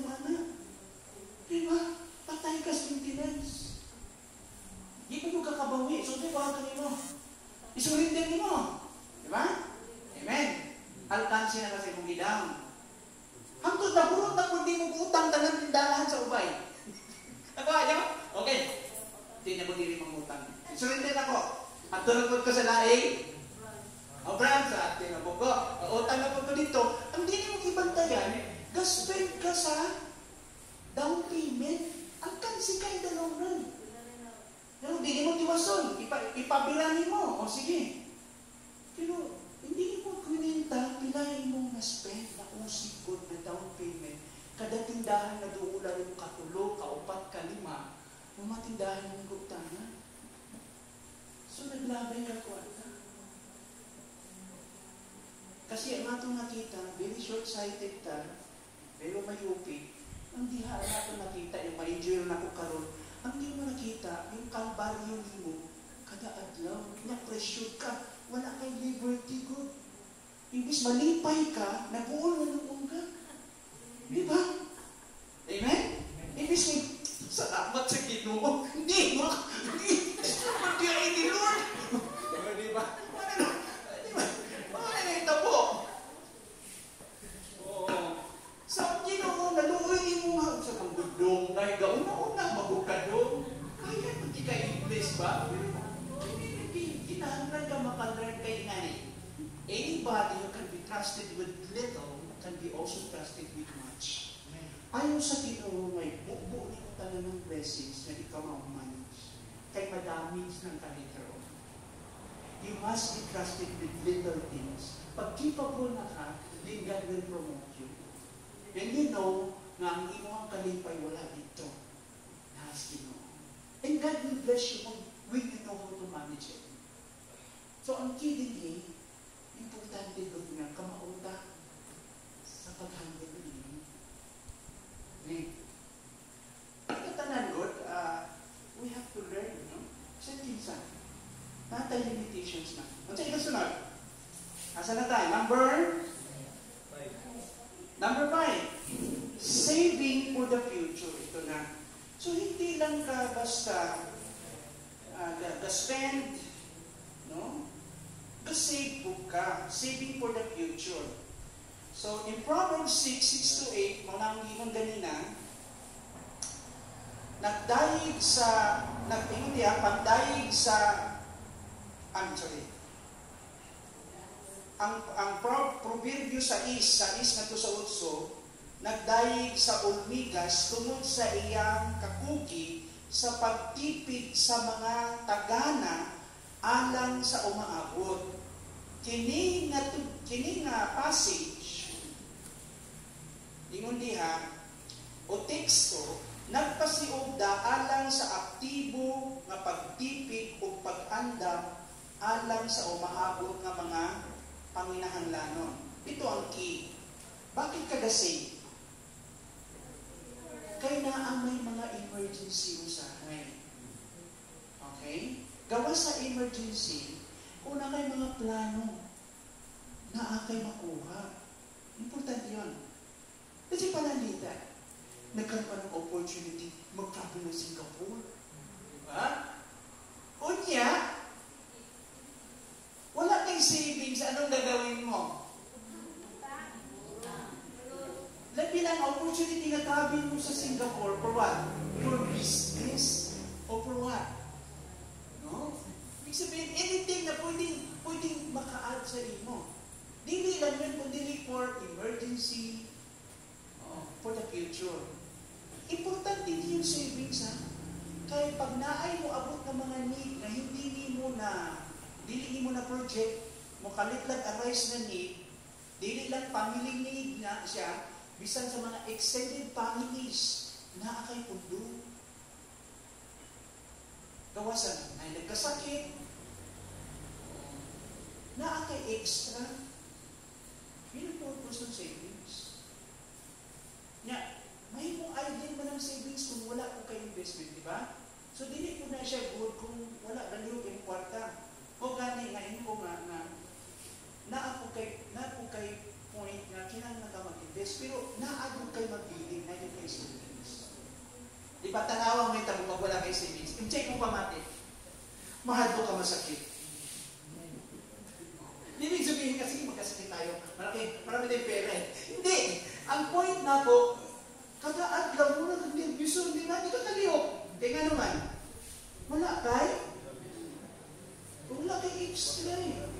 diba? Patay ka sa maintenance. Di mo kakabawi. So, diba ka mo? Isulitin mo. Diba? Amen. Alkansi na kasi mong idam. Hangtod na purot na kung di mo utang talang tindahan sa ubay. Nagawa niyo? Okay. Hindi na mo diri mangutang. Isulitin ako. At tulog ko sa laing, o brand sa atin na po ko, utang na po ko dito, ang hindi mo ibantayan, gaspend ka sa down payment, ang kansi ka in the long run. Pero hindi mo tiwason, ipabilangin mo, o sige. Pero hindi mo kuninta, pilahin mo na spend, na usikod na down payment, kada tindahan na duula rin katulo, kaupat, kalima, matindahan yung guptanan. So, naglabay ka kwarta. Kasi ang atong nakita, very short-sighted ta, pero mayupi. Ang diha natin nakita, yung ma-enjoy na ako karon, ang di mo nakita, yung kalbaryo mo, kada adlaw, na-pressured ka, wala kay liberty good. Imbis malipay ka, nabuol na ng ka. Di ba? Amen? Imbis may salamat sa Ginoo. Hindi mo. Hindi ay ni Lord. Di ba? Di ba? Ano yung tabo? Oo. Sa Ginoo, naluoy mo nga sa pagdudong na gauna-una, magukadong. Kaya hindi ka English ba? Kinahanglan ka maka-learn kay ngani. Anybody who can be trusted with also trusted with much. Ayaw sa Ginoo may buo ni mo tanan ng blessings na ikaw ma-manage. Kay madamage ng kaliteron. You must be trusted with little things. Pag capable na ka, then God will promote you. And you know na ang iyong kalipay wala dito. Nahas Ginoo. And God will bless you when you know how to manage it. So ang key din importante doon nga, kamauta sa pag-handle niyo. Ito tanan, Lord, we have to learn, no? Sa kinsa. Natay limitations na. At sa ikasunod, asa na tayo? Number 5. Saving for the future. Ito na. So, hindi lang ka basta spend, no? Save book ka. Saving for the future. So, in Proverbs 6:6-8, manang ginong ganina, pandaig sa, ang proverbio sa nga to sa utso, nagdaig sa ulmigas tungod sa iyang kakugi sa pagtipid sa mga tagana alang sa umaabot. Kini nga passage ingon diha o teksto nagpasiugda alang sa aktibo nga pagtipid o pag-andam alang sa umaabot nga mga panginahanglanon. Ito ang key. Bakit ka-save? Kaya na ang may mga emergency usahay. Okay? Gawa sa emergency, una kay mga plano na akay makuha. Importante yun. Kasi panalita, nagkaroon pa ng opportunity mag-travel ng Singapore. Diba? Unya, wala kang savings, anong gagawin mo? Labi lang opportunity na travel mo sa Singapore for what? For business? Or for what? No? Ibig sabihin, anything na pwedeng maka-add sa imo. Dili lang yun, kundi for emergency, for the future. Importante din yung savings, ha? Kaya pag naay mo abot ng mga need na dili mo na project, mo kalitlag arise na need, dili lang family need na siya, bisan sa mga extended families na akay pundo. Gawasan, ay nagkasakit, na akay extra, yun ang purpose ng savings. Nya, may mong idea man ng savings kung wala ko kay investment, di ba? So, dili ko na siya good kung wala ganyo yung kwarta. O gani, ngayon ko nga na ako kay point na kinang ka mag-invest, pero naagod kay mag-billing na yung kay savings. Di ba, tanawang may tabo pag wala kay savings. I-check mo pa mati. Mahal ka masakit. Hindi sabihin kasi magkasakit tayo. Marami tayong pera. Hindi. Ang point na po, kada adlaw mo na nag-nervous, hindi na ito taliyok. Kaya nga naman, wala kay extra eh.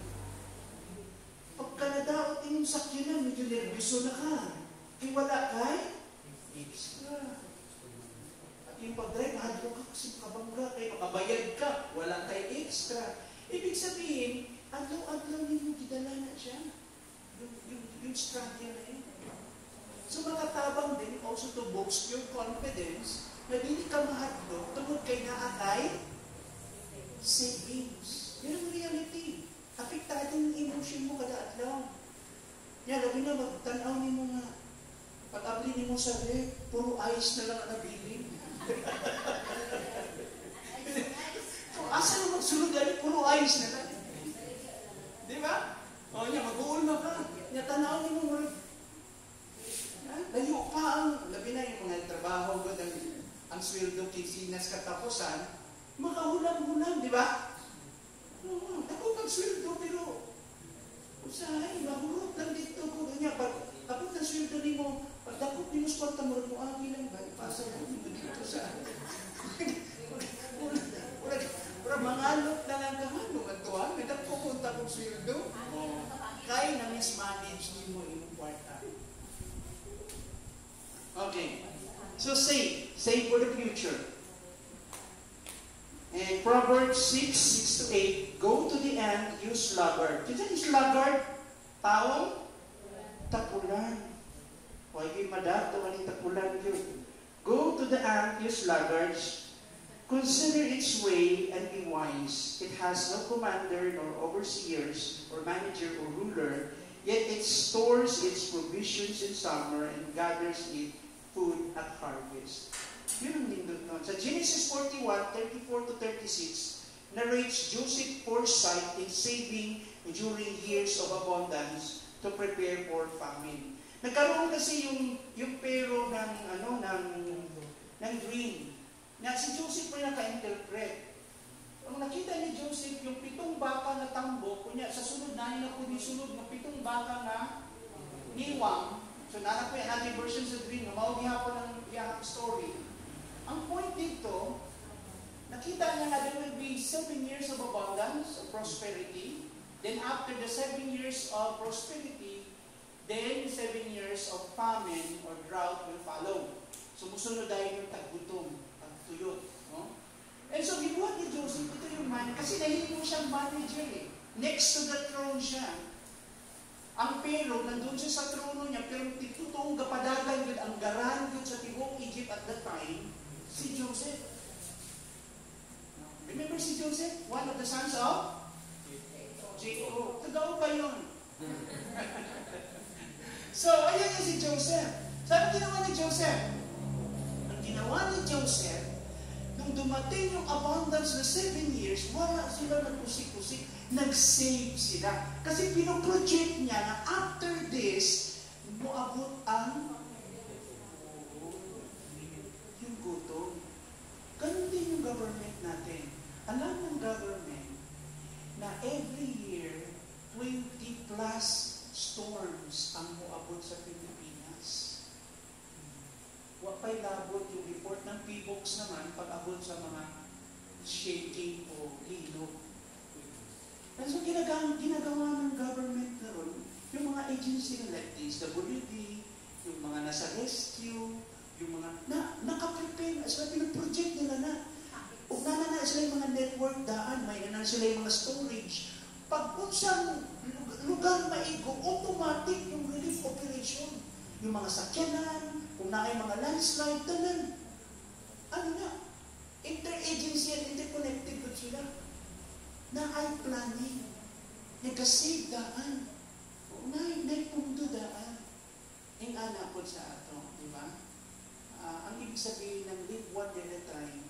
Pagka nadaot yung sakyanan, medyo nervous na ka. Kaya wala kay extra. At yung pag-drive, adlaw ka kasi makabangga, kaya makabayad ka, wala kay extra. Ibig sabihin, adlaw ninyo gidala na siya. Yung struggle na yun. So makatabang din also to boast your confidence na hindi ka mahadlo tungod kay naakay savings. Yan ang reality. Apektado yung emotion mo kada adlaw. Yan, labi na magtanaw ni mo nga. Pag-abli ni mo sa rep, puro ice na lang ang nabiling. So, asa na magsulod dali, puro ice na lang. Di ba? O niya, mag-uulma ka. Niya, tanaw ni mo nga. Layo pa ang, labi na yung mga trabaho, ang sweldo, kinsinas, katapusan, makahulam-hulam, di ba? Ako mag-sweldo, pero usahay, mahurot lang dito ko. Ganyan, pag tapos na sweldo ni mo, pag dakot ni mo sa kwarta mo, muagi lang ba? Ipasa mo dito sa Pero mangalot na lang kahanong at tuwan, may nagpupunta kong sweldo. Kaya na mismanage ni mo yung kwarta. So save for the future. And Proverbs 6:6-8, go to the ant, you sluggard. Kasi yung sluggard, taong tapulan. Huwag yung madato, walang tapulan yun. Go to the ant, you sluggards. Consider its way and be wise. It has no commander, nor overseers, or manager, or ruler, yet it stores its provisions in summer and gathers it food at harvest. Yun ang lindot nun. Sa Genesis 41:34-36, narrates Joseph foresight in saving during years of abundance to prepare for famine. Nagkaroon kasi yung pero ng dream. Na si Joseph ay naka-interpret. Ang nakita ni Joseph, yung 7 baka na tambo, kunya sa sunod na nila po sunod ng 7 baka na niwang. So nanak po yan, natin version sa dream, mawag hapon ng iyang story. Ang point dito, nakita niya na there will be 7 years of abundance, of prosperity. Then after the 7 years of prosperity, then 7 years of famine or drought will follow. Sumusunod dahil yung taggutom, tagtuyot. No? And so ginawa ni Joseph, ito yung man, kasi nahihimo siyang manager eh. Next to the throne siya. Ang pero, nandun siya sa trono niya, pero titutuong kapadagan yun, ang garan yun sa tibok Egypt at that time, si Joseph. Remember si Joseph? One of the sons of Jacob. Tagaw pa yun. So, ayan yung si Joseph. Sabi ginawa ni Joseph? Ang ginawa ni Joseph, nung dumating yung abundance na 7 years, wala sila nagkusik-kusik, nag-save sila. Kasi pinoproject niya na after this, muabot ang yung gutom. Ganun din yung government natin. Alam ng government na every year, 20 plus storms ang muabot sa Pilipinas. Wapay labot yung report ng PBOX naman pag-abot sa mga shaking o hilog. And so ginagawa ng government na ron, yung mga agency like DSWD, yung mga nasa rescue, yung mga nakaprepare, sila pinaproject nila na. O na sila yung mga network daan, may na sila yung mga storage. Pag unsang lugar maigo, automatic yung relief operation. Yung mga sakyanan, kung na ay mga landslide, tanan. Ano na? Interagency and interconnected ko sila. Na ay planning. Nag-save daan. O na pundo daan. Ang anak po sa ato, di ba? Ang ibig sabihin ng live one day at a time,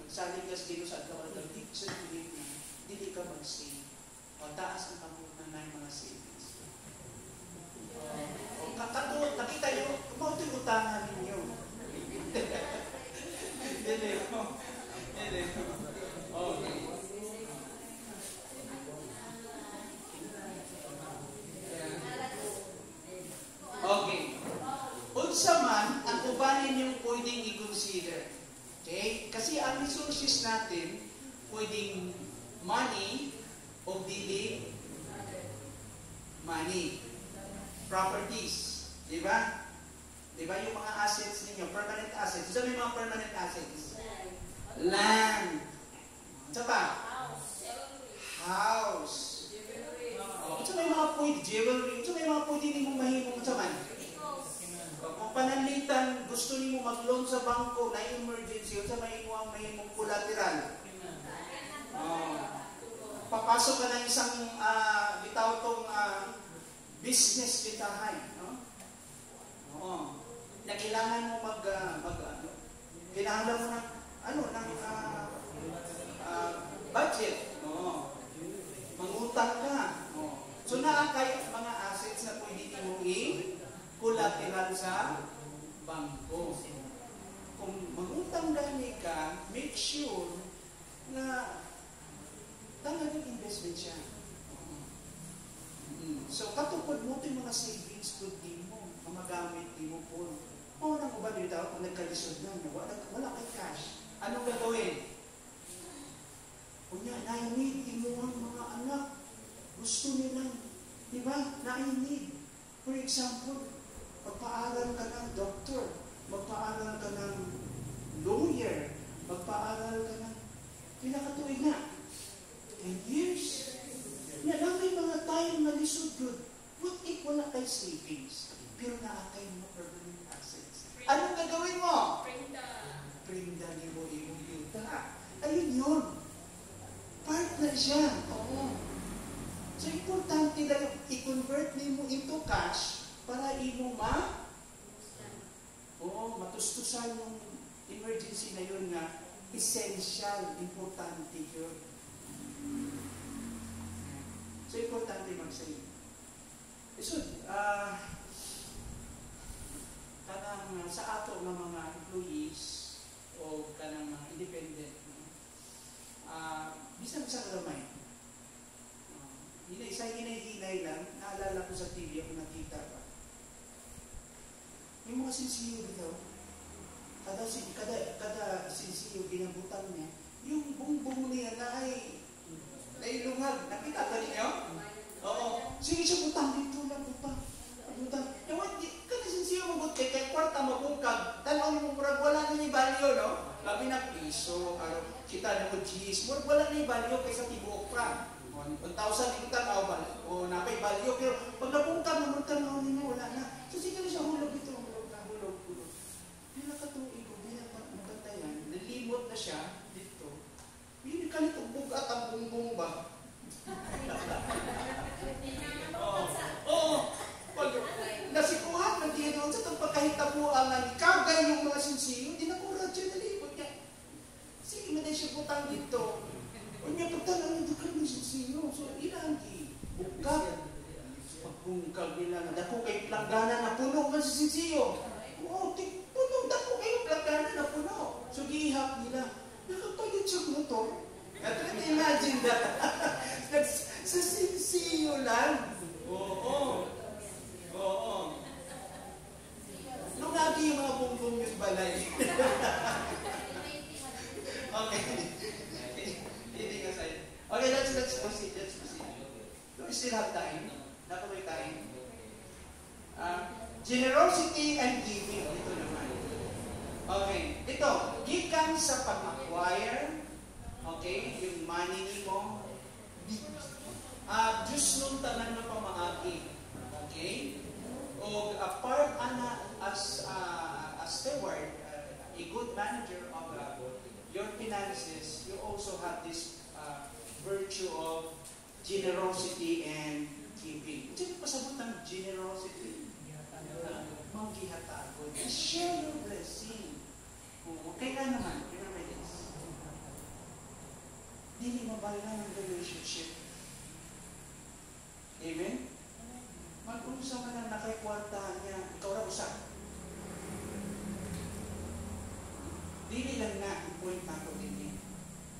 magsaling ka dito sa ato, at ang deep sa pilit na, hindi ka mag-save. O taas ang kamunan na yung mga savings. O kakatuot, nakita nyo, kumauto yung utangan ninyo. Hindi mo. Okay. Okay. Unsa man ang ubanin yung pwedeng i-consider. Okay? Kasi ang resources natin, pwedeng money o dili money. Properties. Di ba? Di ba yung mga assets ninyo, permanent assets. Isa may mga permanent assets? Land. Isa pa? House. Isa may mga pwede, jewelry. Isa may mga pwede hindi mo mahimong sa man. Kung pananlitan, gusto niyo mag-loan sa bangko na emergency, isa may mahimong collateral. Papasok ka ng isang bitaw tong business bitahay, no? Oo. Na kailangan mo kailangan mo ng budget. Oo. Mangutang ka. Oo. So kay mga assets na pwede mo i-collateral sa bangko. Kung mangutang gani ka, make sure na talagang investment siya. So, katupad mo ito yung mga savings po din mo, mga gamit din mo po. O, nang ba dito, kung nagkalisod na, wala kay cash. Anong gagawin? Kunya, na-need mo ang mga anak. Gusto nila. Di ba? Na-need. For example, magpaaral ka ng doctor, magpaaral ka gustusan yung emergency na yun nga, essential, importante yun. So, importante mag-save. So, kanang sa ato ng mga employees o kanang mga independent, bisan sa kalamay. Hinay lang, naalala ko sa TV ako nakita pa. Yung mga sinsiyo dito, kada sinsiyo ginabutan niya, yung bumbong niya na ay nailungag. Nakita ka ninyo? Oo. Sige siya butang dito lang butang. Yung kada sinsiyo mabuti, kaya kwarta mabungkag, tanaw mo murag wala na ni value, no? Labi na piso, kita na mo cheese, murag wala na ni value kaysa tibuok pa. 1,000 yung tanaw ba? O napay value, pero pag nabungkag naman tanaw ninyo, wala na. So sige na siya hulog ito, hulog. Bila katuig ko, bila magbantayan, nalimot na siya dito. Hindi ka nito bugat ang bumbong ba? Oo. Pag nasikuhan, nagdiyan sa itong pagkahitabuan na ikagay yung mga sinsiyo, hindi na mura dyan nalipot niya. Sige, maday siya butang dito. O niya, pagtanang hindi ka ng sinsiyo. So, ilangi. Bukat. Pagkungkag nila na dako kayo planggana na puno ka sa sinsiyo. Oo, puno, dako kayo planggana na puno. So, gihap nila. Nakapagod siya motor. At imagine that. Sa sinsiyo lang. Oo. Nung lagi yung mga bumbong yung balay. Okay. Hindi ka sa'yo. Okay, let's proceed. Do we still have time? Nakamay time. Generosity and giving. Ito naman. Okay. Ito. Gikan sa pag-acquire. Okay. Yung money mo. Diyos nung tanan na pamaagi. Okay. O part as steward, a good manager of your finances, you also have this virtue of generosity and giving. Ito yung pasabot ng generosity. Manggihatagon. Share your blessing. Kaya naman, remember this. Dili mabayaran ang relationship. Amen? Mag-unsa ka na nakikwartahan niya, ikaw na usap. Dili lang na ang point na ako din.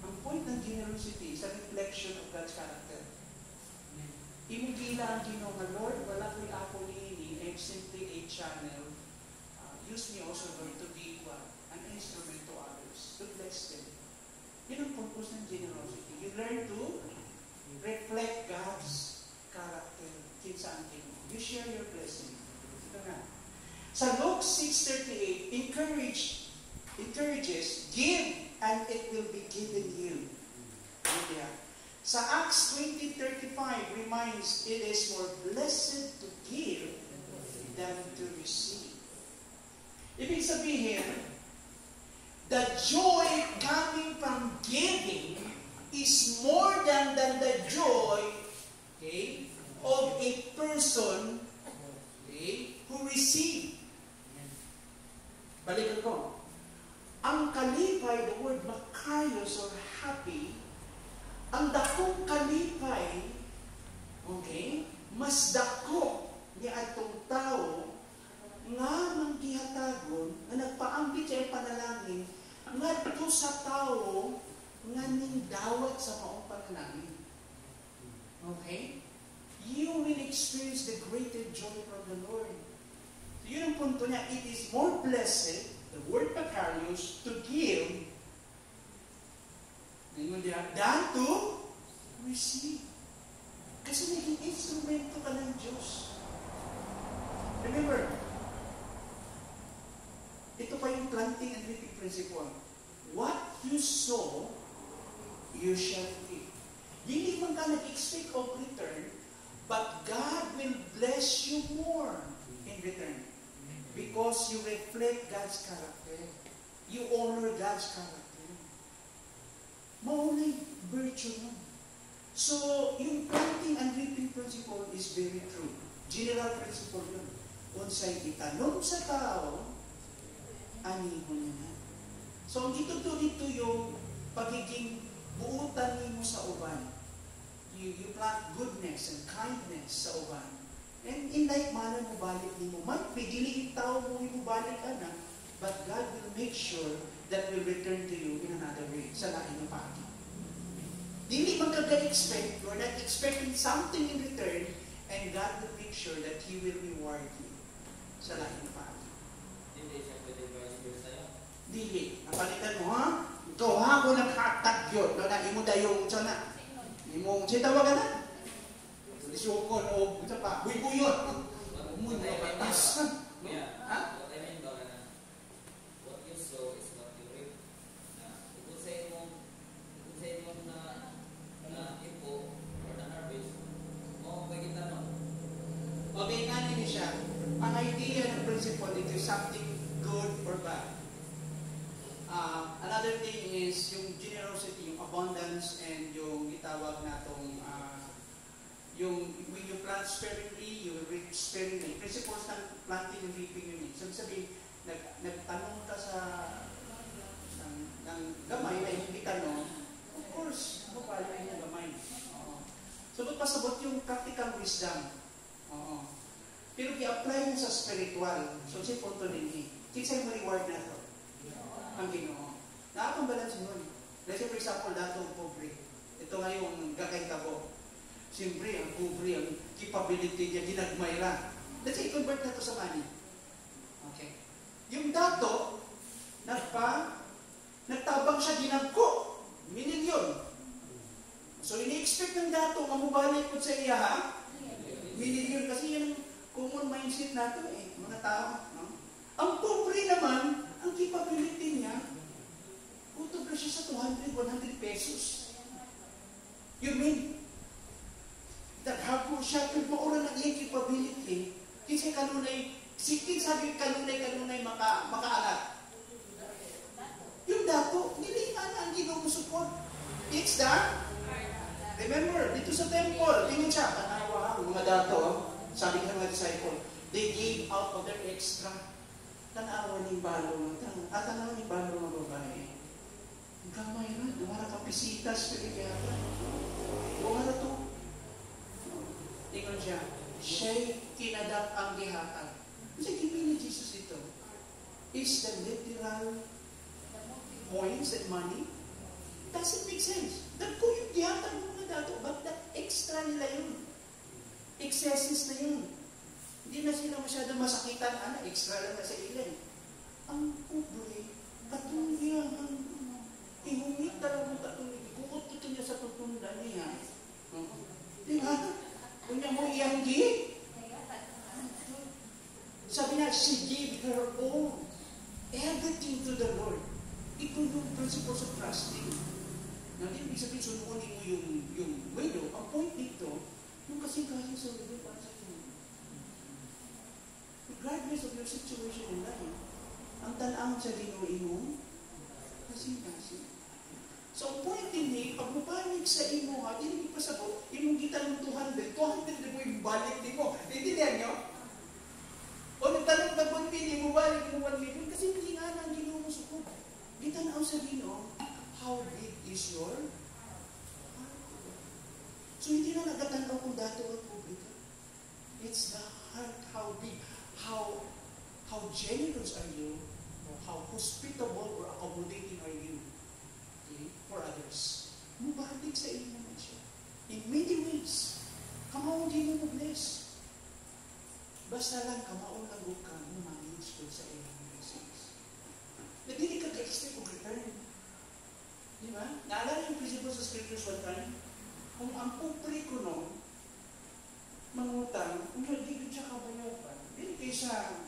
Ang point ng generosity is a reflection of God's character. Imugila ang Ginoo nga, Lord, wala ko'y ako niini, I'm simply a channel. Use me also, Lord, to be an instrument to others, to bless them. Yun ang purpose ng generosity. You learn to reflect God's character. Kinsa ang Ginoo. You share your blessing. Ito nga. Sa Luke 6:38, encourages, give and it will be given you. Yeah. Sa Acts 20:35 reminds, it is more blessed to give than to receive. Ibig sabihin, the joy coming from giving is more than the joy, okay, of a person, okay, who receive. Balikan ko. Ang kalipay, the word makarios or happy, ang dakong kalipay, okay, mas dako niya atong tao nga manggihatagon, nga nagpaambit siya panalangin, nga ito sa tao nga nindawat sa maong panalangin. Okay? You will experience the greater joy from the Lord. So yun ang punto niya. It is more blessed, the word makarios, to give than to receive. Kasi naging instrumento ka ng Diyos. Remember, ito pa yung planting and reaping principle. What you sow, you shall reap. Hindi man ka nag-expect of return, but God will bless you more in return. Because you reflect God's character. You honor God's character. Maunay virtue mo. So, yung planting and reaping principle is very true. General principle yun. Kung sa'y itanong sa tao, aniho niya na. So, ang dito yung pagiging buutan mo sa uban. You plant goodness and kindness sa uban. And in like manner mo balik mo. Might be, dili tao mo balik na, but God will make sure that will return to you in another way. Sa lain ng pagi. Dili magkaga-expect, you're not expecting something in return, and God will make sure that He will reward you sa lain ng pagi. Hindi siya pwede ba yung sa'yo? Dili. Napalitan mo, ha? Ikaw, ha? Kung nakatag yun. Imo dayong siya na. Imong, siya tawagan na. Isukon, o, ito pa, buy-buyon. Umun, batas. Ha? What I mean ba na, what you sow is what you reap. Kung sa imong na ipo or na harvest, pwede tanong. Okay, nga din siya. Ang idea ng principle dito is something good or bad. Another thing is yung generosity, yung abundance, and yung itawag natong yung when you plant sparingly, you will reap sparingly. Principles ng planting and reaping yun. So, sabihin, nagtanong ka sa ng gamay na hindi tanong, of course, mapalay yung gamay. Sabot pasabot yung practical wisdom. Pero i-apply mo sa spiritual. So, siya punto din Kinsay mo reward na ito? Ang Ginoo. Nakapang balance nun. Let's say, for example, datong pobre. Ito nga yung gakaitabo. Siyempre, ang pobre, ang capability niya, ginagmay lang. Let's say, convert na ito sa money. Okay. Yung dato, nagtabang siya ginagko. Minilyon. So, ini-expect ng dato, mamubalik ko sa iya, ha? Minilyon. Kasi yung common mindset nato, mga tao. No? Ang pobre naman, ang capability niya, utog na siya sa 200, 100 pesos. You mean, daghago siya, pero maura ng iyang capability, kinsay kanunay, sikin sabi kanunay makaalat. Yung dato, nilingan ang Ginoo mo support. It's that. Remember, dito sa temple, tingin siya, kanawa ang mga dato, sabi ng mga disciple, they gave out of their extra. Tanawa ng balo, tanawa ng balo ng babae. Gamay na, dumara ka pisitas, piligata. Dumara to. Tingnan siya, siya'y kinadak ang gihatag. Kasi giving ni Jesus ito is the literal coins and money. Doesn't make sense. Dagko yung gihatag mo na dato, but that extra nila yun. Excesses na yun. Hindi na sila masyadong masakitan, extra lang na sa ilan. Ang pobre, katuliyang ihumit talaga mo katuliyang, ikukot ito niya sa tutunda niya. Di ba? Kung niya mo iyanggi, sabi na, she gave her all, everything to the Lord. Ito yung principles of trusting. Na hindi ibig sabihin, sununin mo yung widow. Ang point dito, yung kasing-kasing sa widow para sa iyo. Regardless of your situation in life, ang tanang sa dinuin mo, kasing-kasing. So, ang point din pag mapanig sa imo, hindi pa sabot, imong kita ng 200 na mo yung balik din mo. Intindihan nyo? O nagtanong na kung hindi mo balik mo 1 million, kasi hindi nga na ang Ginoo mo sukod. Kita na sa Ginoo, how big is your heart? So, hindi na nagatanaw kung dato at publika. It's the heart, how big, how generous are you, or how hospitable or accommodating are you for others. Mubalik sa inyo naman siya. In many ways, kamaon din mo bless. Basta lang kamaon lang ka mo manage ko sa inyong blessings. Na hindi ka ka-expect of return. Di ba? Naalala yung principle sa scriptures one time? Kung ang pobre ko mangutang, kung hindi ko siya kabayaran, hindi kaysa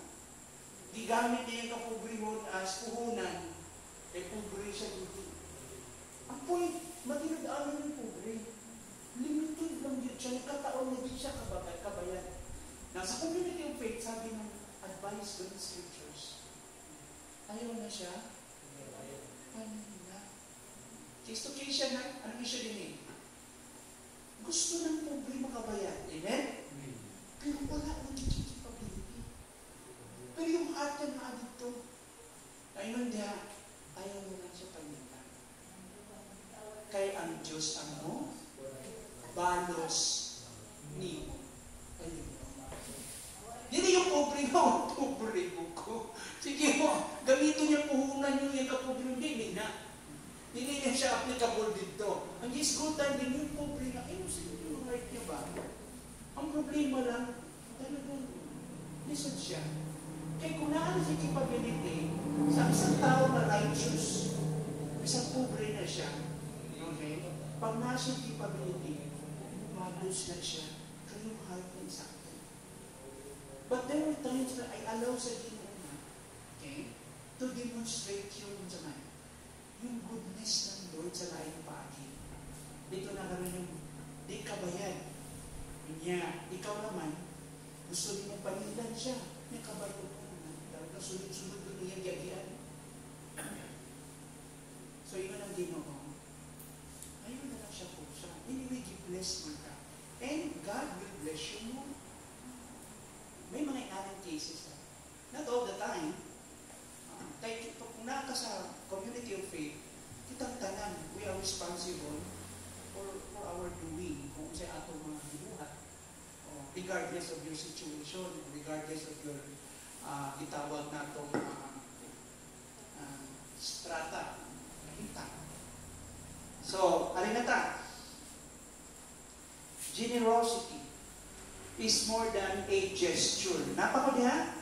gigamit niya yung kapobrehon as puhunan, pobre siya dito. Ang point, matinag-amin ng pobre. Limited lang yun siya. Nagkataon na di siya kabayan. Nasa community of faith, sabi ng advice ng scriptures, ayaw na siya. Ano na? Case to case siya na, ano siya din gusto ng pobre makabayan. Amen? Pero wala nang kikikipability. Pero yung heart niya na dito, malos ni. Dili yung pobre mo, pobre ko. Sige mo, gamitin niya puhunan niyo yung kapobre, hindi na. Hindi na siya applicable dito. Ang isgutan din yung pobre na, yung right niya ba? Ang problema lang, talagang listen siya. Kaya kung naan si capability, sa isang tao na righteous, isang pobre na siya, okay? Pag nasa capability, malos na siya, kaya yung heart niya sa akin. But there are times na I allow sa Ginoo na, okay, to demonstrate yung goodness ng Lord sa laing bagay. Dito na kami yung, di ka bayad. Niya, ikaw naman, gusto niyo mong panilan siya. May kabayo ko naman. Dahil kasunod-sunod ko niya gagian. So, yun ang Ginoo. Ayun na lang siya po siya. Anyway, bless mo ka. And God will bless you more. May mga inanang cases. Not all the time. Kaya kung naka sa community of faith, kitang tanan, we are responsible for our doing. Kung sa atong mga binuhat. Regardless of your situation, regardless of your itawag na itong strata. Nakita. So, alin na ta? Generosity is more than a gesture. Napako diha?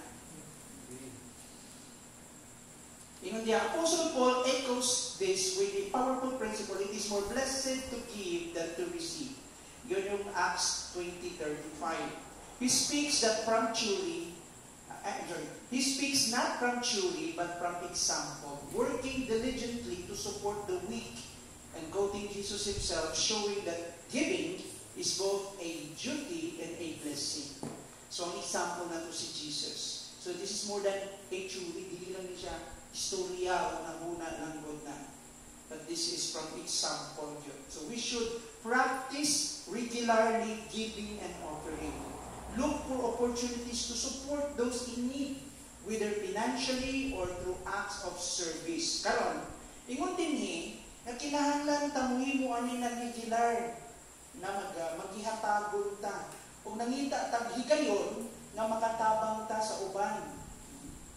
Ingon diha, Apostle Paul echoes this with a powerful principle. It is more blessed to give than to receive. Yun yung Acts 20:35. He speaks not prematurely, but from example, working diligently to support the weak, and quoting Jesus himself, showing that giving is both a duty and a blessing. So, ang example na to si Jesus. So, this is more than a duty. Hindi lang siya istorya o nanguna ng God na. But this is from example yun. So, we should practice regularly giving and offering. Look for opportunities to support those in need, whether financially or through acts of service. Karon, ingon din na kinahanglan tamuhin mo ani na regular na maghihatagon ta. Kung nangita tag higayon nga makatabang ta sa uban,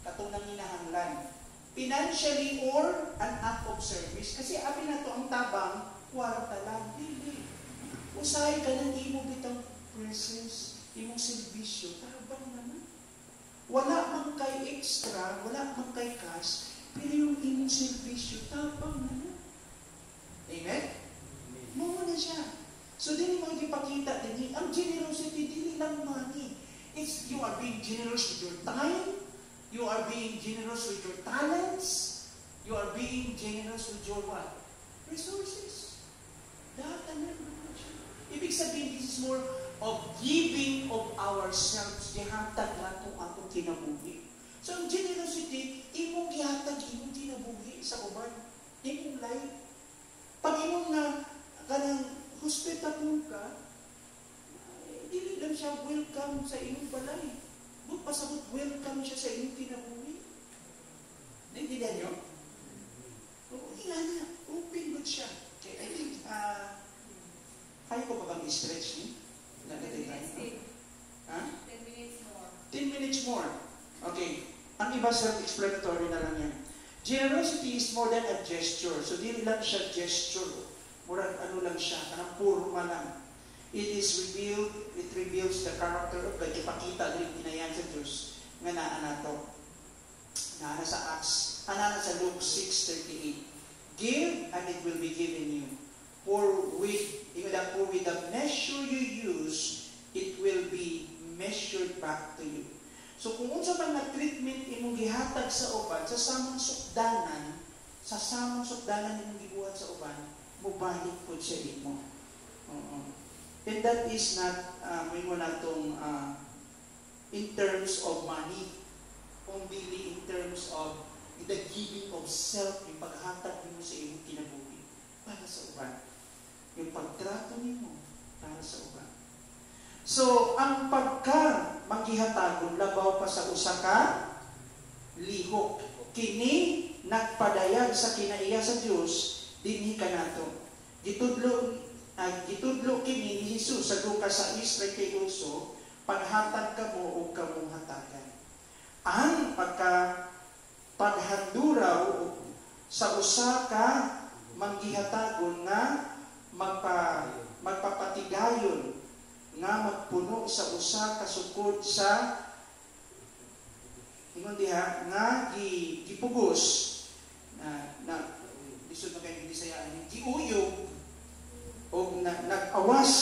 katong nanginahanglan. Financially or an act of service. Kasi abi na to ang tabang, kwarta lang. Hindi. Usahay ka ng imo bitang presence, imong servisyo, tabang naman. Wala man kay extra, wala man kay cash, pero yung imong servisyo, tabang naman. Amen? Mo na siya. So, din mo ipakita din, ang generosity, din lang money. It's, you are being generous with your time, you are being generous with your talents, you are being generous with your what? Resources. Lahat na naman siya. Ibig sabihin, this is more of giving of ourselves, gihatag na itong atong kinabuhi. So, ang generosity, imong gihatag, imong kinabuhi sa uban. Imong life. Pag imong na kanang hospitable ka, hindi lang siya welcome sa imong balay. But pasabot welcome siya sa imong kinabuhi. Naintindihan niyo? Oo, ilan na. Open good siya. Okay, I think, kaya ko ba bang i-stretch niyo? 10 minutes more. 10 minutes more. Okay. Ang iba self-explanatory na lang yan. Generosity is more than a gesture. So, di lang siya gesture. Murag ano lang siya, kanang purma lang. It reveals the character of God. Ipakita rin ginayan sa Diyos nga naana to. Naana sa Acts, naana sa Luke 6:38. Give and it will be given you. For with the measure you use, it will be measured back to you. So kung unsa man nga treatment imong gihatag sa uban, sa samang sukdanan imong gibuhat sa uban, mubalik po siya imo. And that is not, may mo na itong in terms of money, only in terms of the giving of self, yung paghatag mo sa iyong kinabuhi para sa uban. Yung pagtrato mo para sa uban. So, ang maghihatagon, labaw pa sa usa ka lihok. Kini nagpadayag sa kinaiya sa Diyos, dinhi ka nato. Gitudlo Gitudlo kini ni Jesus sa Lucas 6:38, paghatag kamo o kamong hatagan. Ang paghanduraw sa usa ka manggihatagon nga magpapatigayon nga magpuno sa usa ka sukod sa ingon diha nga gipugos na lisod na kay Bisayaan giuyog o nag-awas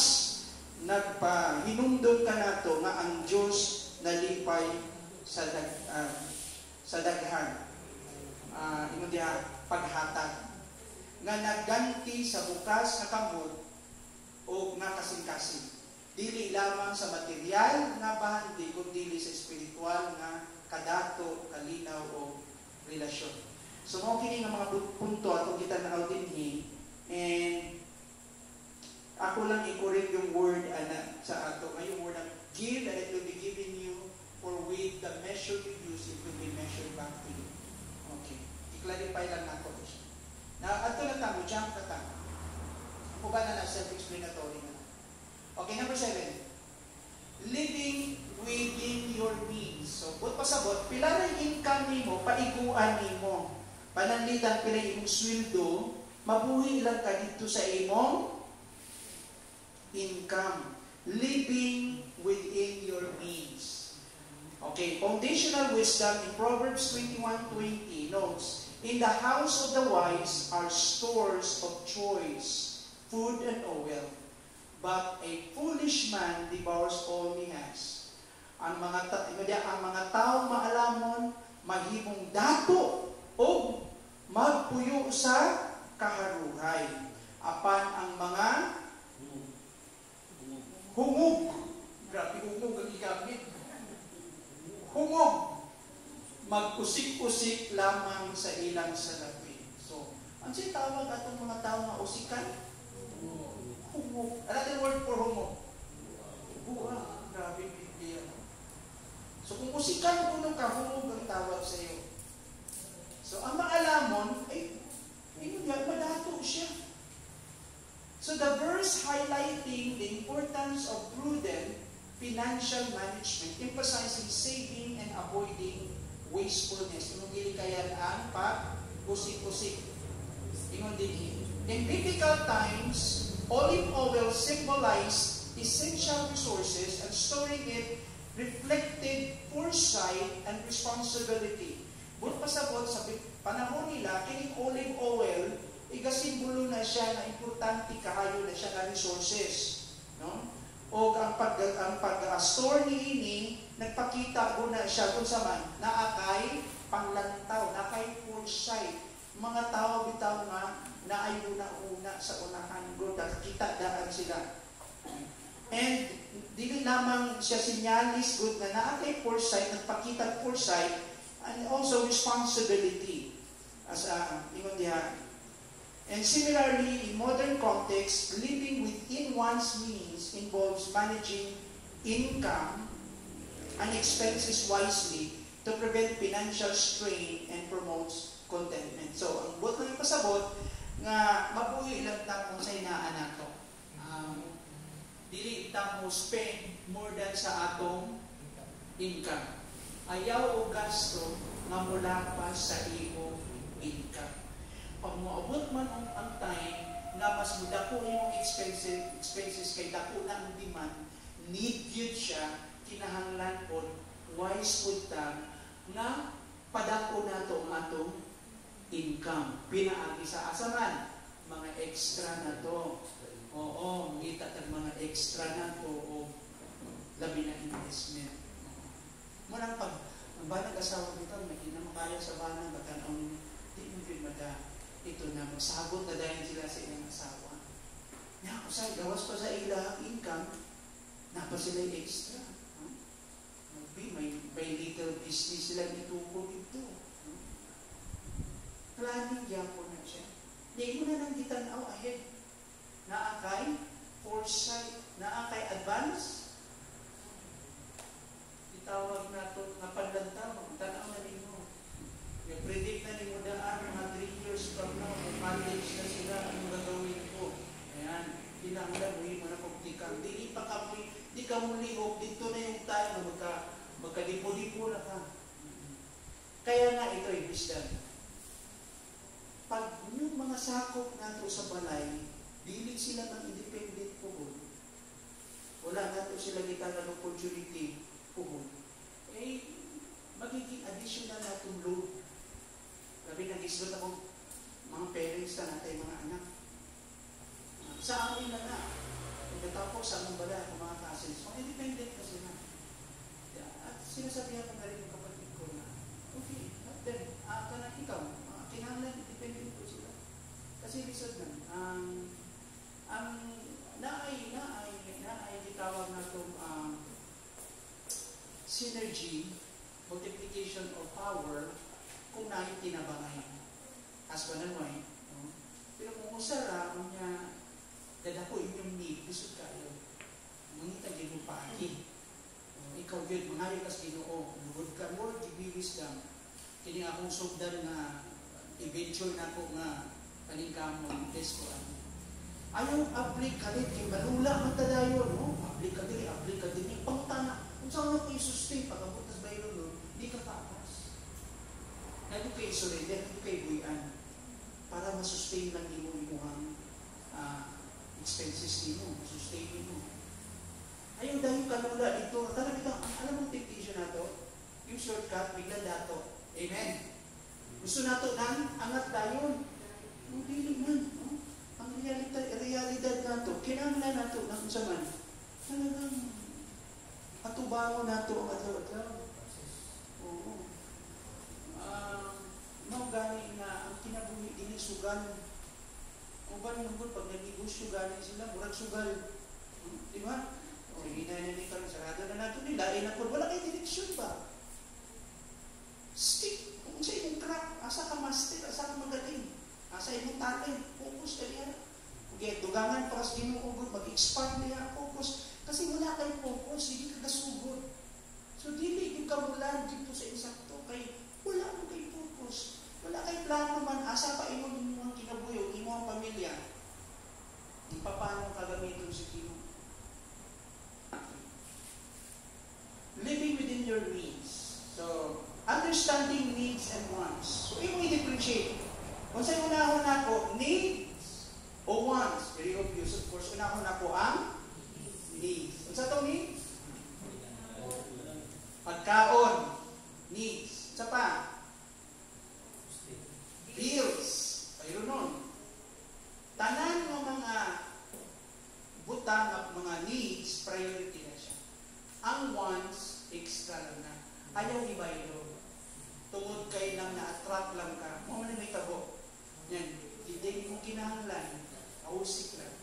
nagpahinumdom ka nato nga ang Dios nalipay sa daghan ingon diha paghatag nga nagganti sa bukas nga kamot o nga kasing-kasing dili lamang sa material nga bahandi kundi sa espiritual nga kadato, kalinaw o relasyon. So mo kini nga mga punto atong kita na dinhi, and ako lang i-correct yung word sa ato. Yung word na give and it will be given you, for with the measure you use, it will be measured back to you. Okay. I-clarify lang nato siya. Na ato na tamo, jump ka tamo. Ako ba na self-explanatory na? Okay, number 7. Living within your means. So, but pasabot, pila na income nimo, paiguan nimo. Pananlitan pila imong sweldo, mabuhi lang ka dito sa imong income. Living within your means. Okay, foundational wisdom in Proverbs 21:20 notes, in the house of the wise are stores of choice, food and oil. But a foolish man devours all he has. Ang mga tao maalamon, maghimong dato o magpuyo sa kaharuhay. Apan ang mga hungog, grabe hungog ang igamit. Hungog, mag-usik-usik lamang sa ilang salapi. So, ang siya tawag atong mga tao na usikan? Humog. Another word for humog. Buha. Grabe Biblia. So kung usikan mo ka, humog ang tawag sa iyo. So ang maalamon, madato siya. So the verse highlighting the importance of prudent financial management, emphasizing saving and avoiding wastefulness. Inong gilikayan ang pag-usik-usik. Ingon din in biblical times, olive oil symbolized essential resources, and storing it reflected foresight and responsibility. But pasabot sa panahon nila, kining olive oil, igasimbolo na siya na importante kahayo na siya na resources. No? O ang pag-store niini, nagpakita ko na siya kung saan, naakay panglantaw, naakay foresight. Mga tao bitaw nga na ay una-una sa unahan ko, kita daan sila. And dili lamang siya sinyalis good na naatay foresight, nagpakita foresight, and also responsibility as ingon diha. And similarly, in modern context, living within one's means involves managing income and expenses wisely to prevent financial strain and promotes contentment. So, ang buot lang pasabot nga mabuhi lang tamo sa inaan nato. Dili tamo spend more than sa atong income. Ayaw o gasto nga mula pa sa imo income. Pag moabot man ang time na mas mudako imong expenses kay dako na ang demand, need yun siya, kinahanglan po, wise po ta, nga padako nato ang atong income. Pinaagi sa asaman, mga extra na to. Oo, ngita tag mga extra na to o labi na investment. Munang pag ang banag asawa dito, may kinamakaya sa banag, baka ang di mo yun ito na magsabot na dahil sila sa ilang asawa. Nga, kusay, gawas pa sa ilang income, napa sila extra. May little business sila itukod ito. Planning yan po na siya. Hindi mo na nang gitanaw ahead. Naakay foresight, naakay advance. Itawag na ito na panlantaw. Tanaw na ninyo. Yung predict na ninyo daan mga 3 years from now, mag-manage na sila ang gagawin ko. Ayan, mga sakop nato sa balay, dili sila ng independent po. Wala nato sila gitara ng opportunity po. Magiging additional natong load. Sabi, nag-islot ako, mga parents na natin, mga anak. Sa amin na na. Pagkatapos sa among balay, mga cousins, mga independent kasi na. At sinasabihan ko na rin yung kapatid ko na, okay, then, kanang ikaw, kinahanglan, independent ko sila. Kasi lisod na, ang naay gitawag na itong synergy, multiplication of power, kung naay tinabangay. Husband and wife. No? Pero kung usara, kung niya, dadako inyong need, gusto kayo. Mangita din yung paagi. Ikaw yun, mangayo kas Ginoo. Lugod ka, Lord, give me wisdom. Kini akong sugdan na eventual na ako nga paningkamong test ko. Ayaw aplik ka din, kay malula man tadayo, no? Aplik ka din. Yung pangtana. Kung saan mo i-sustain, pagkabutas ba yun, no? Di ka kapas. Nandito kayo surrender, nandito kayo buyan. Para masustain lang imuhang expenses nimo, masustain nimo. Ayaw dahil kalula dito. Alam mo temptation na to? Yung shortcut, bigla dato. Amen? Gusto nato ng angat dayon. Hindi naman. No? Ang realidad nato, kinanglan nato ng usaman. Talagang atubango nato ang adlaw-adlaw. Oo. Gani nga ang kinabuhi din sugal. Kung ba nung pag nag-negosyo gani sila, murag sugal. Di ba? O, hindi na nanikan, sarado na nato nila, po, wala kayo direksyon ba? Stick. Kung sa imong crack, asa ka master, asa ka magaling, asa imong talent, focus ka niya. Okay, dugangan para sa ginuugod, mag-expand niya, focus. Kasi wala kayong focus, hindi ka kasugod. So, dili yung kamulan dito sa insakto, kay wala mo kayong focus. Wala kayong plano man, asa pa imong mga kinabuyo, imong pamilya. Di pa paano kagamitin si Ginoo. Living within your needs. So, understanding needs and wants. So, imong i-differentiate. Kung sa'yo unahon ako, needs o wants. Very obvious, of course, unahon ako ang needs. Kung sa itong needs? Pagkaon. Needs. Sa pa? Bills. Mayroon nun. Tanan ng mga butang at mga needs, priority na siya. Ang wants, extra lang na. Ayaw ibaylo. Tungod kay lang na-attract lang ka. Mga may tabo. Yan. Hindi mo kinahanglan. Ausik lang.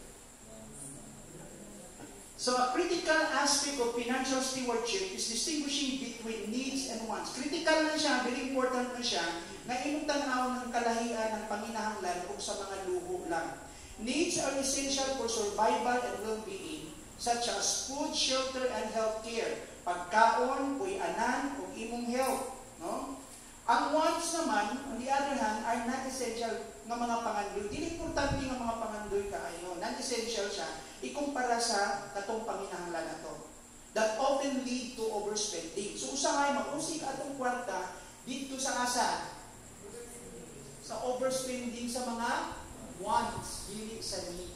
So, a critical aspect of financial stewardship is distinguishing between needs and wants. Critical na siya, very important na siya, na imong tanaw ng kalahian ng panginahanglan o sa mga luho lang. Needs are essential for survival and well-being, such as food, shelter, and health care. Pagkaon, puy-anan, o imong health. No? Ang wants naman, on the other hand, are not essential ng mga pangandoy. Dili importante ng mga pangandoy kaayo. Non-essential siya, ikumpara sa katong panginahanglan na to. That often lead to overspending. So, usangay, mag-usik atong kwarta dito sa asa? Sa overspending sa mga wants, dili sa need.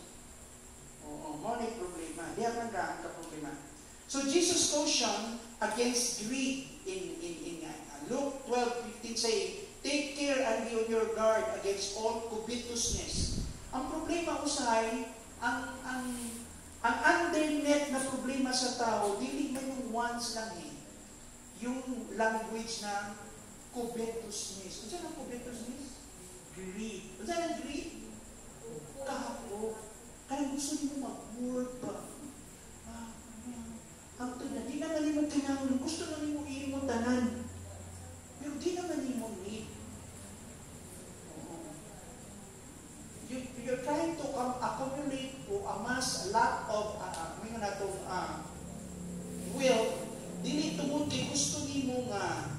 Oo, mo na problema. Di man ka ang problema. So, Jesus cautioned against greed in Luke 12:15 saying, take care and be on your guard against all covetousness. Ang problema usahay, ang undernet na problema sa tao, dili man yung wants lang eh. Yung language na covetousness. Ano ang covetousness? Greed. Ano ang greed? Kahapon. Kaya gusto niyo mag-work ba? Hangtod na, di naman mo kinahanglan. Gusto na mo iimong tanan. Pero di naman mo need. You're trying to accumulate o amass a lot of wealth. Dili tungod kay gusto nimo nga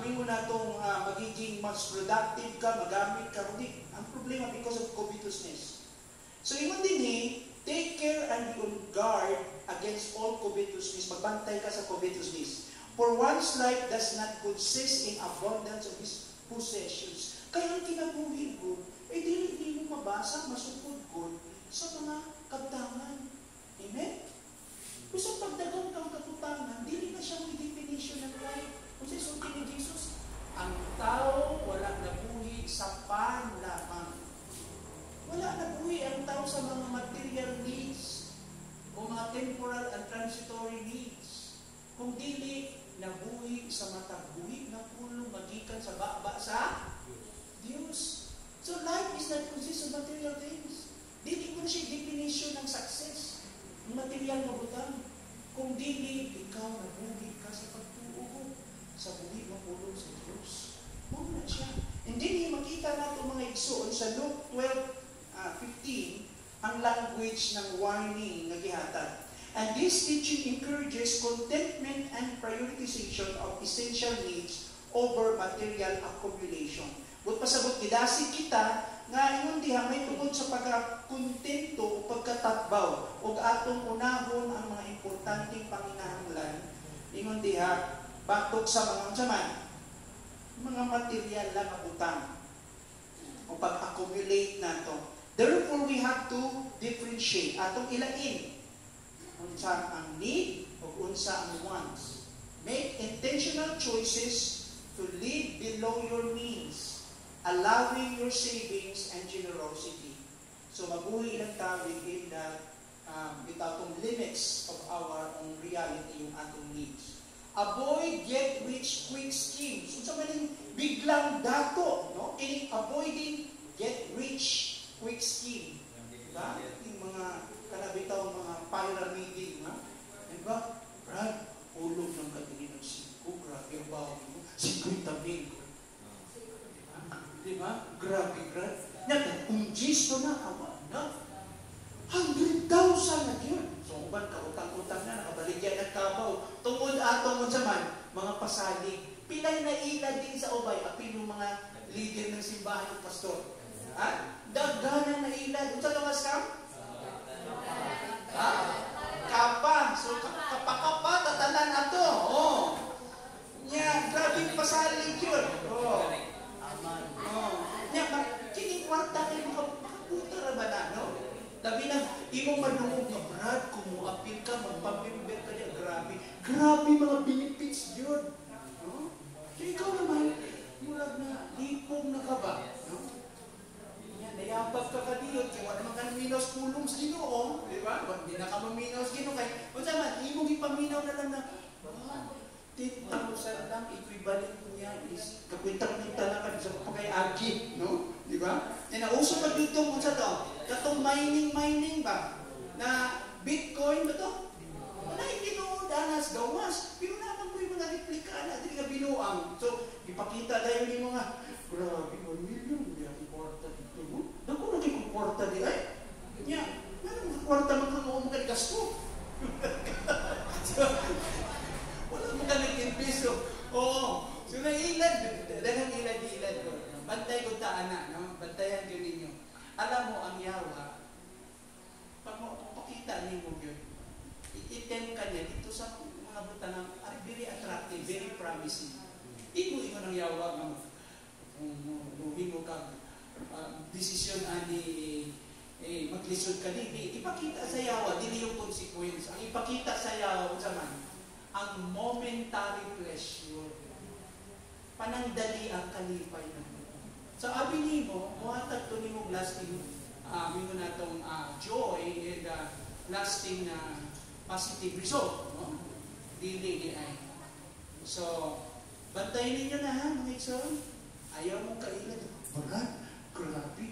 mingo na itong magiging mas productive ka, magamit ka. Hindi. Ang problema because of covetousness. So, yun din take care and be on guard against all covetousness. Magbantay ka sa covetousness. For one's life does not consist in abundance of his possessions. Kaya ang kinabuhi ko, di asa masukod ko sa mga kabtangan. Amen? Gusto pagdagang kang katutangan, dili na siya may definition ng life. Kung sisulti ni Jesus, ang tao walang nabuhi sa pan lamang. Wala nabuhi ang tao sa mga material needs o mga temporal and transitory needs. Kung dili nabuhi sa matagbuhi na pulong magikan sa baba sa Diyos. So life is not consist of material things. Dili ko na siya definition ng success. Ang material na butang. Kung dili, ikaw nabuhi ka sa pagtuo sa buhi mapulong sa Diyos. Muna siya. And then, makita natin mga igsoon sa Luke 12:15, ang language ng warning na gihatag. And this teaching encourages contentment and prioritization of essential needs over material accumulation. But pasabot gidasi kita nga ingon diha may tungod sa pagkakontento o pagkatatbaw o atong unahon ang mga importanteng panginahanglan. Ingon diha batok sa mga unsaman mga material lang na utang o pag-accumulate nato. Therefore, we have to differentiate atong ilain unsa ang need o unsa ang wants. Make intentional choices to live below your means, allowing your savings and generosity. So mabuhi lang ta within the without limits of our own reality yung atong needs. Avoid get rich quick schemes. Unsa man ning biglang dato, no? Kining avoiding get rich quick scheme. Diba? Yung mga kanabitaw mga pyramiding, ha? Diba? Brad, ulog ng katingin ng 5. Grabe ang bawa mo. 50,000. Diba? Grabe, Brad. Yan, kung gisto na, awa na. 100,000 na yun. So, uban ka, utang-utang na, nakabaligyan ng kabaw. Tungod atong sa man, mga pasalig. Pilay na ilad din sa ubay, apin yung mga leader ng simbahan ng pastor. Ha? Dagdanan na ilad. Unsa ka mas kam? Ha? Kapa. So, kapakapa, tatanan ato. Oh. Nya, grabe pasalig yun. Oh. Oh. Nya, kining kwarta kayo makaputa ra ba na, no? Labi na, imong manungog ka, Brad, kung muapil ka, magpapimber ka niya, grabe. Grabe mga benefits yun. No? So, ikaw naman, mulag na, lipong na ka ba? No? Yan, nayabag ka kadiyot, kaya wala naman ka minaw pulong sa Ginoo, di ba? Hindi na ka maminaw sa Ginoo, kaya, kung saan, imong ipaminaw na lang na, 10,000 lang, equivalent niya is kakwintang-kwinta na ka sa pagkayagi, no? Di ba? E nauso pa dito kung sa to, katong mining ba? Na Bitcoin ba to? Wala yung Ginoo, danas, gawas. Pero naman po yung mga replika na, hindi ka binuang. So, ipakita tayo ni mga, grabe, 1 million, hindi ang kwarta dito. Dako na kayo kwarta di ay? Nya, anong kwarta magkamuha mo ka gasto? So, wala mo ka nag-invest. Oo. So, nailad. Dalang ilad ko. Bantay ko taan na. No? Bantayan ko ninyo. Alam mo, ang yawa, pag pakita ninyo yun, i-item ka niya dito sa mga butanang very attractive, very promising. Igo ng yawa kung mo ka desisyon ani maglisod ka dili. Ipakita sa yawa, dili yung consequence. Ang ipakita sa yawa, sa man, ang momentary pleasure. Panandali ang kalipay ng mundo. So, abi nimo, muhatag to nimo lasting, mino na itong joy and lasting positive result. No? Dili ay. So, bantayin ninyo na ha, mga ikson. Ayaw mong kailan. Barat, grabe.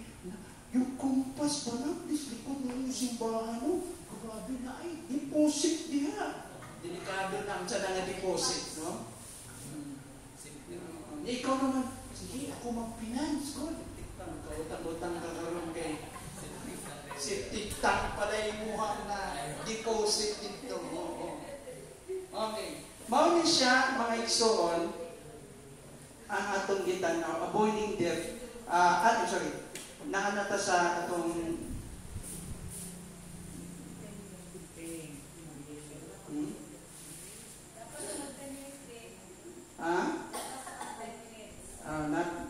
Yung kumpas ba na? Dislikod mo yung simbahan mo. Grabe na ay. Deposit diha. Delikado na ang sana nga deposit, no? Ikaw naman, sige, ako mag-finance ko. Utang-utang ka karoon kay septic tank pala yung muha na deposit dito. Okay. Maunin siya, mga igsoon, ang atong gitanaw, avoiding death. Nakanata sa atong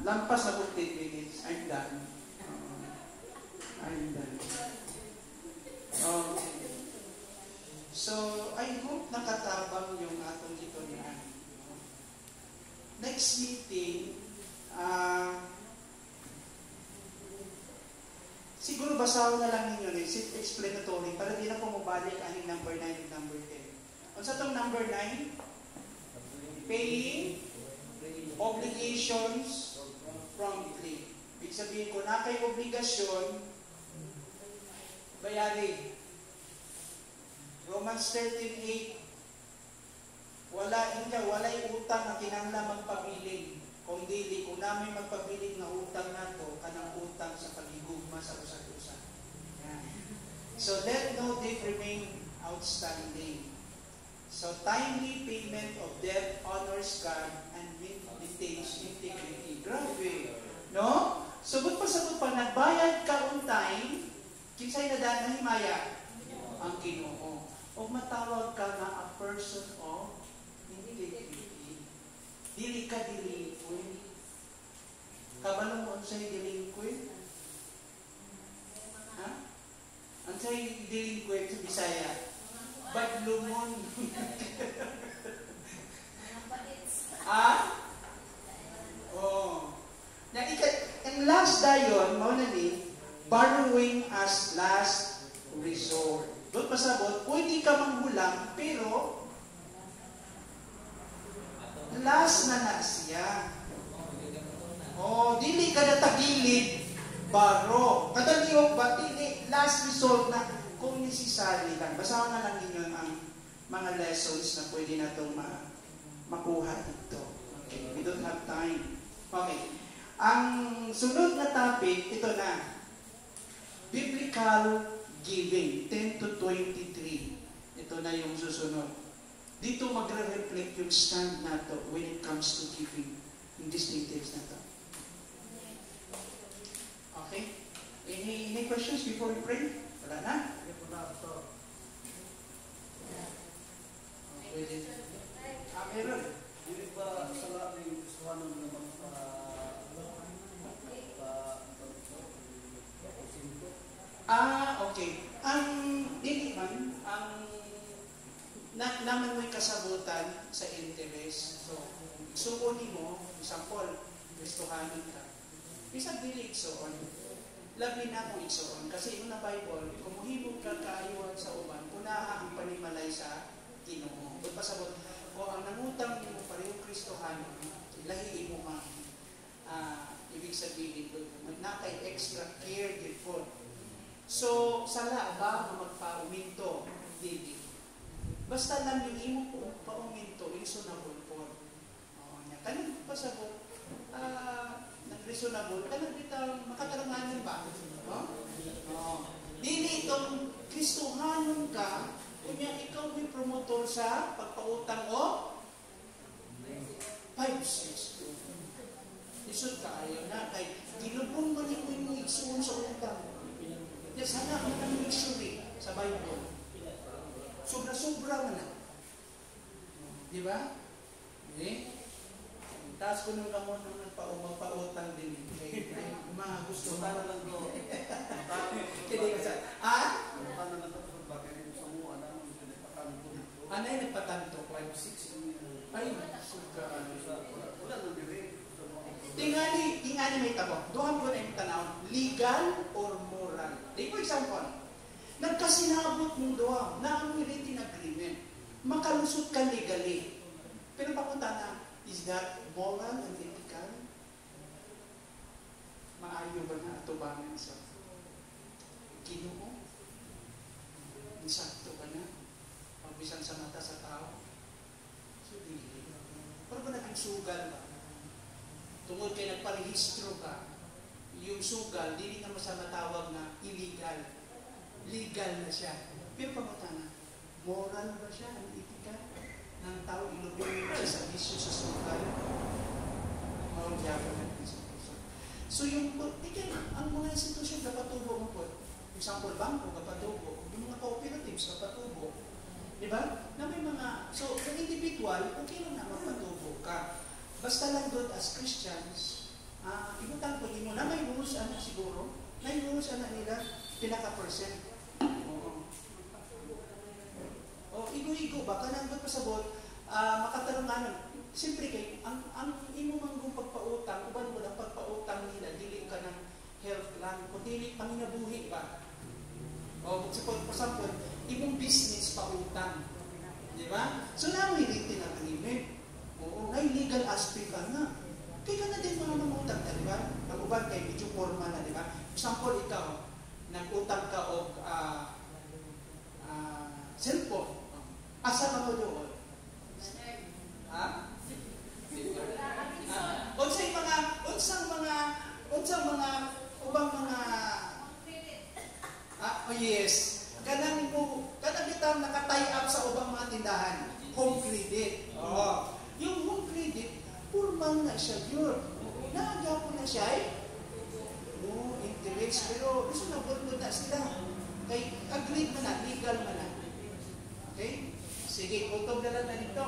lampas na 15 minutes. I'm done. I'm done. Okay. So, I hope nakatabang yung atong gitorian. Next meeting, siguro basaw na lang ninyo rin, explanatory, para di na po mabalik ang number 9 at number 10. Ano sa itong number 9? Paying obligations promptly. Ibig sabihin ko, na kay obligasyon, bayari. Romans 13:8, walay utang na kinahanglan magpabiling. Kung dili, kung namin magpabiling na utang nato, kanang utang sa pagigugma sa usa-usa. So let no debt remain outstanding. So timely payment of debt honors God and maintains integrity. Grabe. No? Subot pa nagbayad ka on time, kinsay na himaya? Ang Ginoo. O matawag ka na a person of integrity. Dili ka delinquent. Kabalo mo unsay delinquent? Ha? Unsay delinquent sa Bisaya? Badlumon. Oh. Ang last dayon, mao na ni, borrowing as last resort. Doon pasabot, pwede ka manghulang, pero last na siya. Oh, dili ka na tagilid, baro. Kadaliog ba, dili, last resort na, kung necessary lang. Basahan na lang ninyo ang mga lessons na pwede na itong makuha dito. Okay, we don't have time. Okay. Ang sunod na topic, ito na. Biblical giving, 10 to 23. Ito na yung susunod. Dito magre-reflect yung stand nato when it comes to giving in these details na to. Okay? Any questions before we pray? Wala na? Pwede. Meron. Hindi ba sa lahat ng gustuhan ng naman okay. Ang dili man, naman mo'y kasabutan sa interest. So, sukunin mo, example, gustuhanin ka. Bisag dili igsoon. Labi na kung igsoon. Kasi yung na Bible, kung muhimog ka kaayuhan sa uban, unaha ang panimalay sa Ginoo. Kung pasabot, kung ang nangutang mo pareho Kristohanon, lahi mo nga. Ibig sabihin, magnakay extra care gifon. So, sala ba na magpa-uminto? Dili. Basta lang yung imo po, pa-uminto, reasonable po. Kanang pasabot, nag-reasonable, kanang bitang makataranganan ba? Dili itong Kristohanon ka, kunya ikaw may promotor sa pagpautang o 5-6. Isod ka, ayaw na, kay ginubong man yung igsuon sa utang. Yes, sana ka na mag-suri sa Bible. Sobra-sobra man na. Di ba? Okay? Taas ko nung kamon nung magpautang din. Kaya mga gusto para lang ko. Kaya ka sa... Paano na ito? Bakit sa mga alam? Anay nagpatanto? 5-6. Ay, suka. Wala nang diri. Tingali may tabo. Doon ko na yung tanaw, legal or moral. Take for example, nagkasinabot mong doon na ang written agreement. Makalusot ka legally. Pero papunta na, is that moral and ethical? Maayo ba na atubangan sa Ginoo? Insakto ba na? Pagbisan sa mata sa tao? So, dili. Pero ba naging sugal ba? Tungod kay nagparehistro ka, yung sugal, dili na masamatawag na illegal. Legal na siya. Pero pagkatana, moral ba siya? Ang etika ng tao ilubin siya sa bisyo sa sugal? Moral yaman natin sa puso. So yung, ang mga institusyon kapatubo mo po, example, bangko, kapatubo, yung mga cooperatives, kapatubo, di ba? Na may mga, so, ang individual, okay lang na magpatubo ka. Basta lang doon as Christians, ibutang po mo na may rules, ano siguro, Ngayon sa na nila, pinaka-percent. Oo. O, igo-igo ba? Kanang pasabot, makatanong nga nun. Siyempre kay, ang imo manggong pagpautang, uban mo ang pagpautang nila, dili ka ng health lang, kung dili panginabuhi ba? O, for example, imong business pautang. Di ba? So, namin rin ang limit. Oo, ngay legal aspect ka na. Kaya ka na din mga mangutang ka, di ba? Pag-uban kay medyo formal na, di ba? For example, ikaw, nag-utang ka o cellphone. Asa ka mo doon? Ha? Unsang mga ubang mga oh yes. Kanang bitang naka-tie up sa ubang mga tindahan. Home credit. Oh. Yung home credit, purmang na siya yun. Naagyapo na siya interest. Pero gusto na burlod na sila. Kay agreed man na, legal man na. Okay? Sige, utog na lang na dito.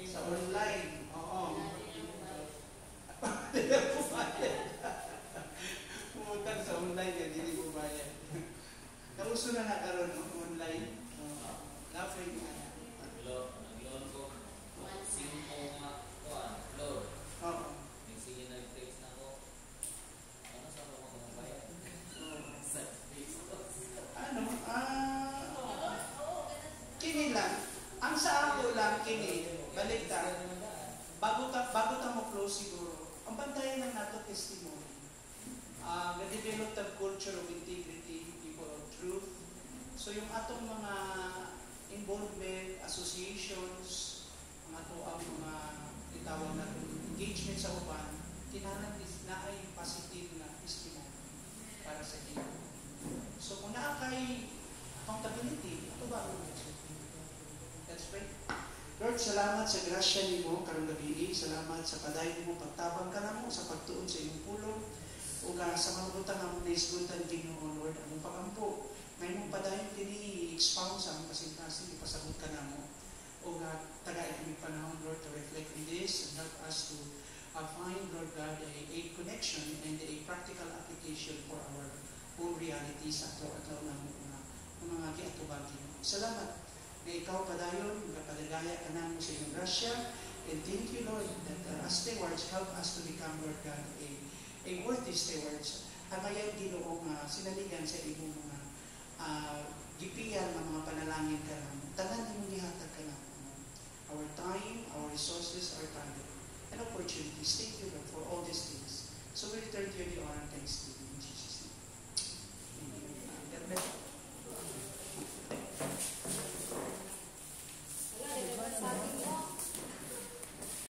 Sa online. Oo. Umutang sa online yan, hindi mo bayad. Nauso na nakaroon ng online. Lapay nga. Nag-loan ko. Simpo nga ko loan. Oo. May sige nag-text na ko. Ano sa ako magbayad? Sa Facebook. Kini lang. Ang sa ako lang, kini, balik ta. Bago ta mo close siguro, ang bantayan ng nato testimony. Na-develop the culture of integrity, people of truth. So yung atong mga involvement, associations, ang ato ang mga itawag na engagement sa uban, kinanan is na ay positive na testimony para sa iyo. So kung naa kay accountability, ito ba ang let's pray. Lord, salamat sa grasya nimo karong gabi. Salamat sa padayon mo pagtabang ka namo sa pagtuon sa imong pulong. O sa mga butang ang naisgutan Ginoo, Lord, among pagampo. May mong padayon kini expound sa among kasing-kasing ipasagot ka namo. O tagay kami panahon, Lord, to reflect on this and help us to find, Lord God, a connection and a practical application for our own realities at namo mga giatubang Ginoo. Salamat na ikaw padayon, kapadagaya ka namo sa iyong grasya. And thank you, Lord, that as stewards, help us to become, Lord God, a worthy stewards. Amayan Ginoong sinaligan sa imong mga gipiyan ng mga panalangin ka namo. Tanan imong gihatag ka namo. Our time, our resources, our time.